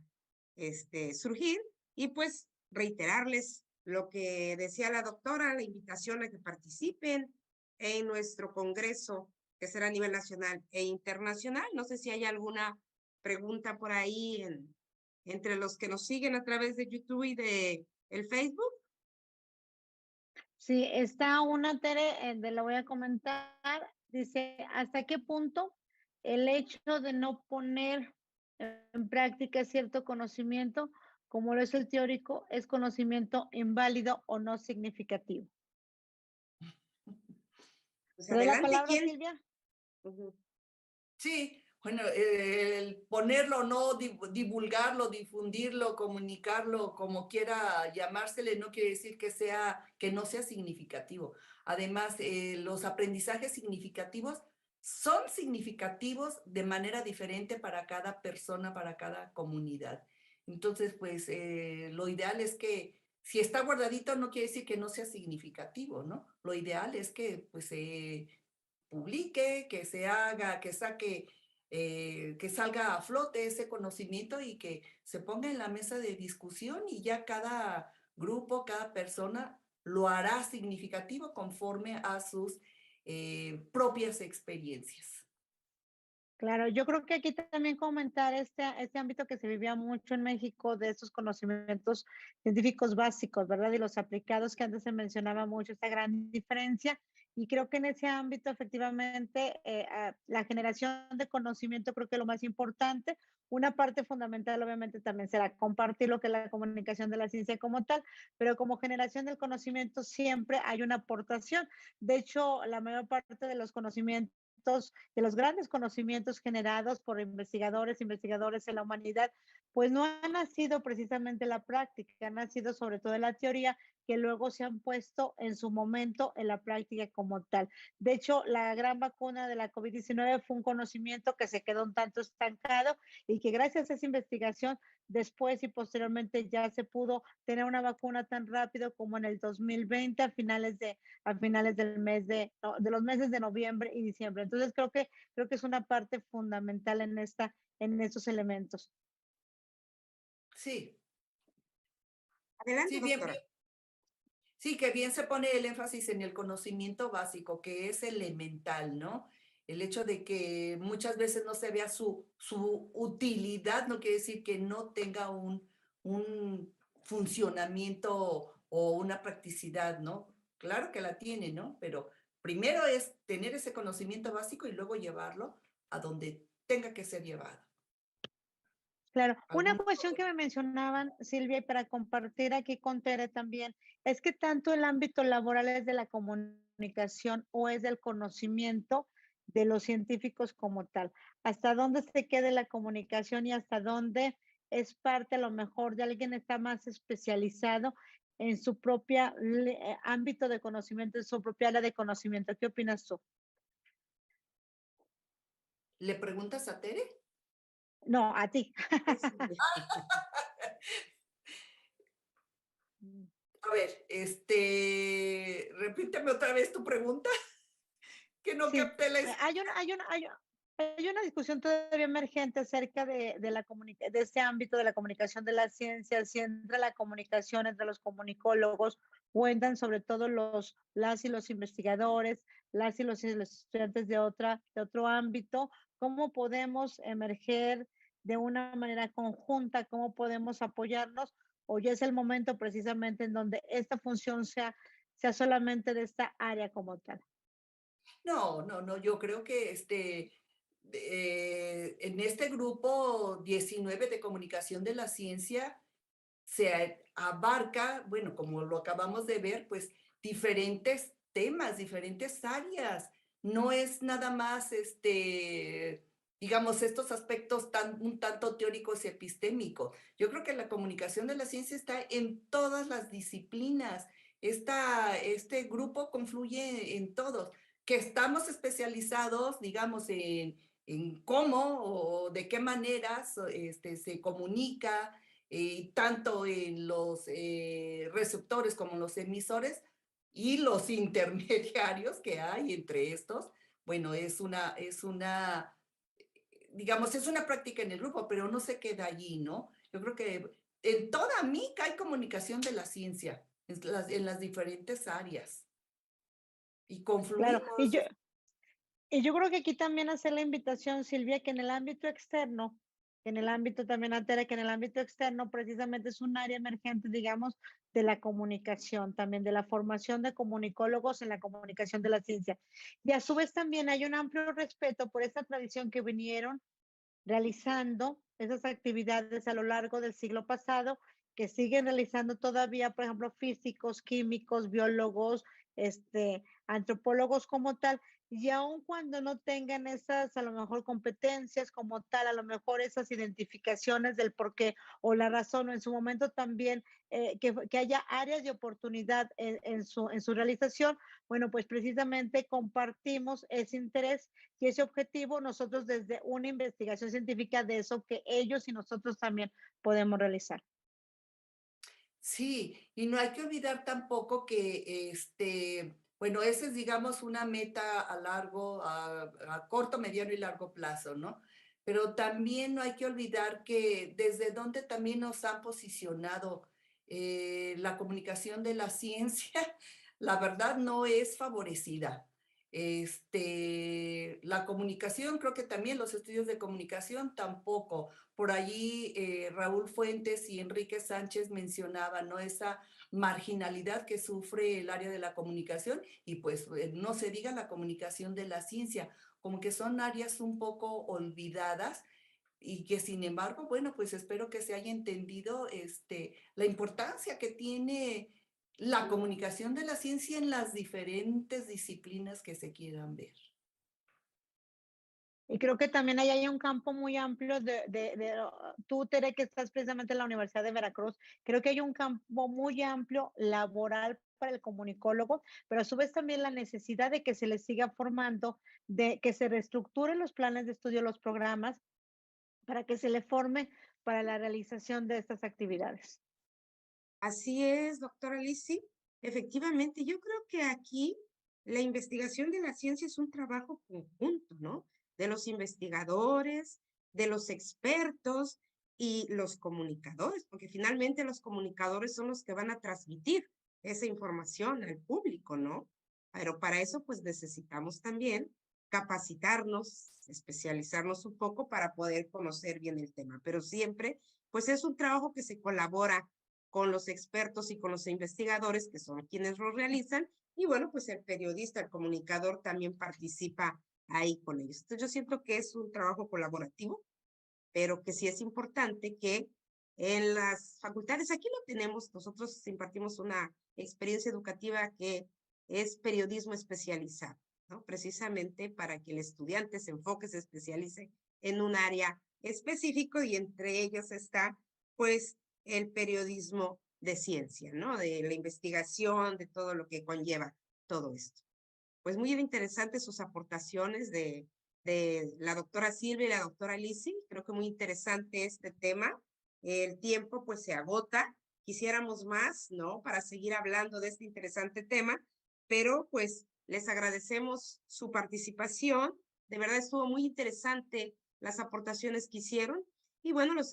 surgir. Y pues reiterarles lo que decía la doctora, la invitación a que participen en nuestro congreso, que será a nivel nacional e internacional. No sé si hay alguna pregunta por ahí entre los que nos siguen a través de YouTube y de el Facebook. Sí, está una, Tere, la voy a comentar. Dice, ¿hasta qué punto el hecho de no poner en práctica cierto conocimiento, como lo es el teórico, es conocimiento inválido o no significativo? Pues ¿Te doy la adelante, palabra, ¿quién? Silvia? Ujú. Sí, bueno, el ponerlo, no divulgarlo, difundirlo, comunicarlo, como quiera llamársele, no quiere decir que no sea significativo. Además, los aprendizajes significativos son significativos de manera diferente para cada persona, para cada comunidad. Entonces, pues, lo ideal es que si está guardadito, no quiere decir que no sea significativo, ¿no? Lo ideal es que, pues, publique, que se haga, que salga a flote ese conocimiento y que se ponga en la mesa de discusión y ya cada grupo, cada persona lo hará significativo conforme a sus propias experiencias. Claro, yo creo que aquí también comentar este ámbito que se vivía mucho en México de estos conocimientos científicos básicos, ¿verdad? Y los aplicados que antes se mencionaba mucho, esta gran diferencia. Y creo que en ese ámbito, efectivamente, la generación de conocimiento creo que lo más importante, una parte fundamental obviamente también será compartir lo que es la comunicación de la ciencia como tal, pero como generación del conocimiento siempre hay una aportación. De hecho, la mayor parte de los conocimientos de los grandes conocimientos generados por investigadores en la humanidad, pues no han nacido precisamente en la práctica, han nacido sobre todo en la teoría, que luego se han puesto en su momento en la práctica como tal. De hecho, la gran vacuna de la COVID-19 fue un conocimiento que se quedó un tanto estancado y que gracias a esa investigación después y posteriormente ya se pudo tener una vacuna tan rápido como en el 2020 a finales del mes de los meses de noviembre y diciembre. Entonces creo que es una parte fundamental en estos elementos. Sí, Adelante, sí, bien, doctora. sí, que bien se pone el énfasis en el conocimiento básico, que es elemental, ¿no? El hecho de que muchas veces no se vea su utilidad no quiere decir que no tenga un funcionamiento o una practicidad, ¿no? Claro que la tiene, ¿no? Pero primero es tener ese conocimiento básico y luego llevarlo a donde tenga que ser llevado. Claro, una ¿Algún cuestión que me mencionaban, Silvia, y para compartir aquí con Tere también, es que tanto el ámbito laboral es de la comunicación o es del conocimiento de los científicos como tal. Hasta dónde se quede la comunicación y hasta dónde es parte a lo mejor de alguien que está más especializado en su propia ámbito de conocimiento, en su propia área de conocimiento. ¿Qué opinas tú? ¿Le preguntas a Tere? No, a ti. Sí. A ver, repíteme otra vez tu pregunta, que no Sí, capté la hay una discusión todavía emergente acerca de este ámbito de la comunicación de la ciencia, si entra la comunicación entre los comunicólogos o entran sobre todo las y los investigadores, los estudiantes de otro ámbito, cómo podemos emerger de una manera conjunta, cómo podemos apoyarnos, o ya es el momento precisamente en donde esta función sea solamente de esta área como tal. No, no, no, yo creo que en este grupo 19 de comunicación de la ciencia se abarca, bueno, como lo acabamos de ver, pues diferentes temas, diferentes áreas. No es nada más, digamos, estos aspectos un tanto teóricos y epistémicos. Yo creo que la comunicación de la ciencia está en todas las disciplinas. Este grupo confluye en todos, que estamos especializados, digamos, en cómo o de qué maneras se comunica, tanto en los receptores como en los emisores y los intermediarios que hay entre estos. Bueno, digamos, es una práctica en el grupo, pero no se queda allí, ¿no? Yo creo que en toda MIC hay comunicación de la ciencia, en las diferentes áreas y Claro, confluimos. y yo creo que aquí también hacer la invitación, Silvia, que en el ámbito externo, que en el ámbito también, Tere, que en el ámbito externo precisamente es un área emergente, digamos, de la comunicación, también de la formación de comunicólogos en la comunicación de la ciencia. Y a su vez también hay un amplio respeto por esta tradición que vinieron realizando esas actividades a lo largo del siglo pasado, que siguen realizando todavía, por ejemplo, físicos, químicos, biólogos, antropólogos como tal, y aun cuando no tengan esas, a lo mejor, competencias como tal, a lo mejor esas identificaciones del por qué o la razón, o en su momento también que haya áreas de oportunidad en su realización, bueno, pues precisamente compartimos ese interés y ese objetivo nosotros desde una investigación científica de eso que ellos y nosotros también podemos realizar. Sí, y no hay que olvidar tampoco que, bueno, esa es, digamos, una meta a largo, a corto, mediano y largo plazo, ¿no? Pero también no hay que olvidar que desde donde también nos han posicionado la comunicación de la ciencia, la verdad no es favorecida. La comunicación, creo que también los estudios de comunicación tampoco. Por allí Raúl Fuentes y Enrique Sánchez mencionaban, ¿no? Esa marginalidad que sufre el área de la comunicación y pues no se diga la comunicación de la ciencia, como que son áreas un poco olvidadas y que sin embargo, bueno, pues espero que se haya entendido la importancia que tiene la comunicación de la ciencia en las diferentes disciplinas que se quieran ver. Y creo que también ahí hay un campo muy amplio tú, Tere, que estás precisamente en la Universidad de Veracruz, creo que hay un campo muy amplio laboral para el comunicólogo, pero a su vez también la necesidad de que se les siga formando, de que se reestructuren los planes de estudio, los programas, para que se le forme para la realización de estas actividades. Así es, doctora Lisi. Efectivamente, yo creo que aquí la investigación de la ciencia es un trabajo conjunto, ¿no? De los investigadores, de los expertos y los comunicadores, porque finalmente los comunicadores son los que van a transmitir esa información al público, ¿no? Pero para eso, pues necesitamos también capacitarnos, especializarnos un poco para poder conocer bien el tema. Pero siempre, pues es un trabajo que se colabora con los expertos y con los investigadores, que son quienes lo realizan, y bueno, pues el periodista, el comunicador también participa ahí con ellos. Entonces yo siento que es un trabajo colaborativo, pero que sí es importante que en las facultades, aquí lo tenemos, nosotros impartimos una experiencia educativa que es periodismo especializado, ¿no? Precisamente para que el estudiante se enfoque, se especialice en un área específico y entre ellos está, pues, el periodismo de ciencia, ¿no? De la investigación, de todo lo que conlleva todo esto. Pues muy interesantes sus aportaciones de la doctora Silvia y la doctora Lisi. Creo que muy interesante este tema. El tiempo pues se agota. Quisiéramos más, ¿no? Para seguir hablando de este interesante tema, pero pues les agradecemos su participación. De verdad estuvo muy interesante las aportaciones que hicieron y bueno, los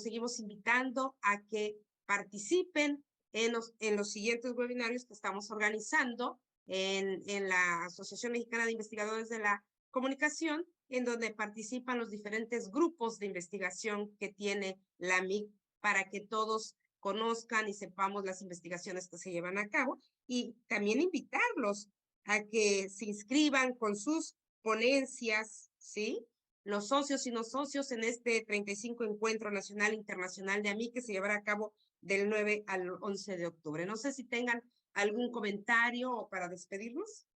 seguimos invitando a que participen en los siguientes webinarios que estamos organizando en la Asociación Mexicana de Investigadores de la Comunicación, en donde participan los diferentes grupos de investigación que tiene la MIC para que todos conozcan y sepamos las investigaciones que se llevan a cabo y también invitarlos a que se inscriban con sus ponencias, ¿sí? Los socios y no socios en este 35 Encuentro Nacional Internacional de AMI que se llevará a cabo del 9 al 11 de octubre. No sé si tengan algún comentario o para despedirnos.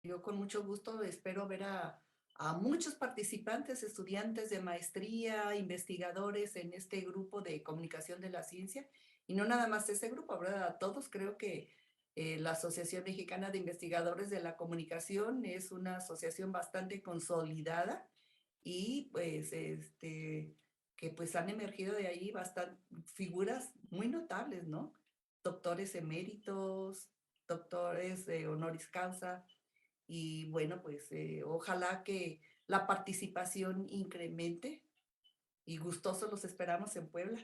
Yo con mucho gusto espero ver a muchos participantes, estudiantes de maestría, investigadores en este grupo de comunicación de la ciencia. Y no nada más ese grupo, ¿verdad? A todos creo que la Asociación Mexicana de Investigadores de la Comunicación es una asociación bastante consolidada y pues que pues han emergido de ahí figuras muy notables, ¿no? Doctores eméritos, doctores honoris causa, y bueno, pues ojalá que la participación incremente y gustosos los esperamos en Puebla.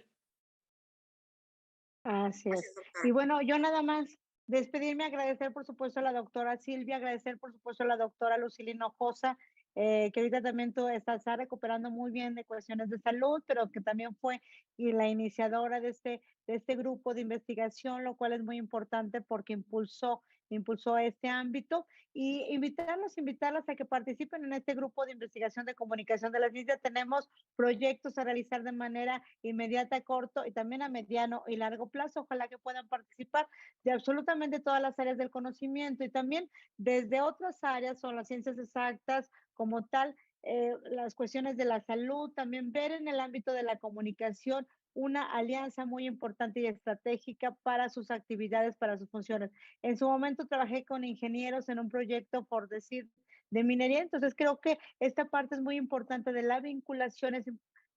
Así es. Gracias, Y doctora. bueno, yo nada más despedirme, agradecer por supuesto a la doctora Silvia, agradecer por supuesto a la doctora Lucila Hinojosa que ahorita también tú estás recuperando muy bien de cuestiones de salud, pero que también fue y la iniciadora de este grupo de investigación, lo cual es muy importante porque impulsó este ámbito y invitarlas a que participen en este grupo de investigación de comunicación de las mismas. Tenemos proyectos a realizar de manera inmediata, corto y también a mediano y largo plazo. Ojalá que puedan participar de absolutamente todas las áreas del conocimiento y también desde otras áreas o las ciencias exactas como tal, las cuestiones de la salud, también ver en el ámbito de la comunicación una alianza muy importante y estratégica para sus actividades, para sus funciones. En su momento trabajé con ingenieros en un proyecto, por decir, de minería, entonces creo que esta parte es muy importante de la vinculación,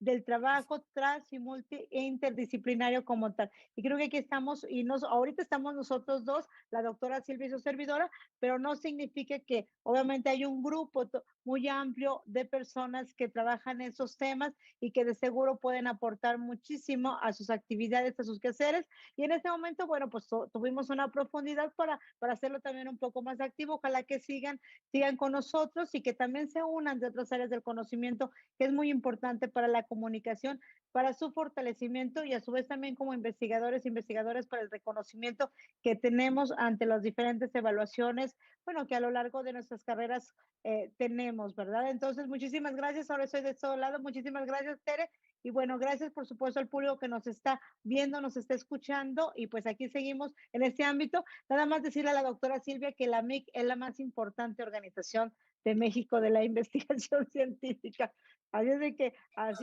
del trabajo tras y multi e interdisciplinario como tal. Y creo que aquí estamos, ahorita estamos nosotros dos, la doctora Silvia y su servidora, pero no significa que obviamente hay un grupo muy amplio de personas que trabajan en esos temas y que de seguro pueden aportar muchísimo a sus actividades, a sus quehaceres. Y en este momento, bueno, pues tuvimos una profundidad para hacerlo también un poco más activo. Ojalá que sigan con nosotros y que también se unan de otras áreas del conocimiento, que es muy importante para la comunicación, para su fortalecimiento y a su vez también como investigadores para el reconocimiento que tenemos ante las diferentes evaluaciones, bueno, que a lo largo de nuestras carreras tenemos, ¿verdad? Entonces, muchísimas gracias. Ahora estoy de todo lado. Muchísimas gracias, Tere. Y bueno, gracias por supuesto al público que nos está viendo, nos está escuchando y pues aquí seguimos en este ámbito. Nada más decirle a la doctora Silvia que la MIC es la más importante organización de México de la investigación científica. Así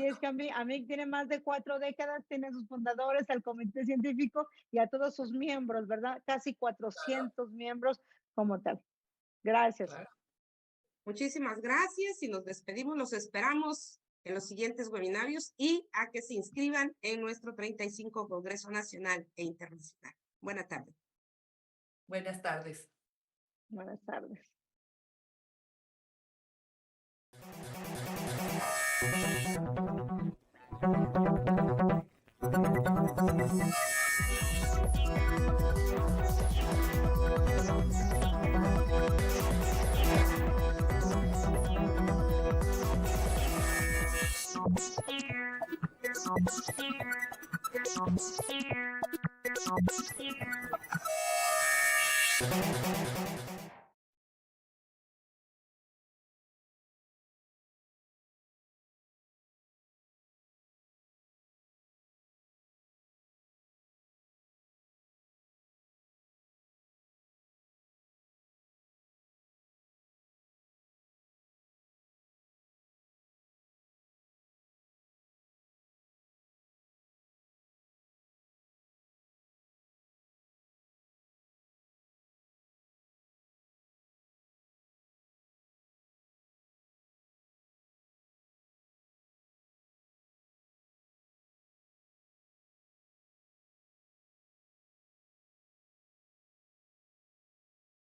es que AMIC tiene más de 4 décadas, tiene sus fundadores, al comité científico y a todos sus miembros, ¿verdad? Casi 400 miembros como tal. Gracias. Muchísimas gracias y nos despedimos. Los esperamos en los siguientes webinarios y a que se inscriban en nuestro 35 Congreso Nacional e Internacional. Buenas tardes. Buenas tardes. Buenas tardes. Thank you.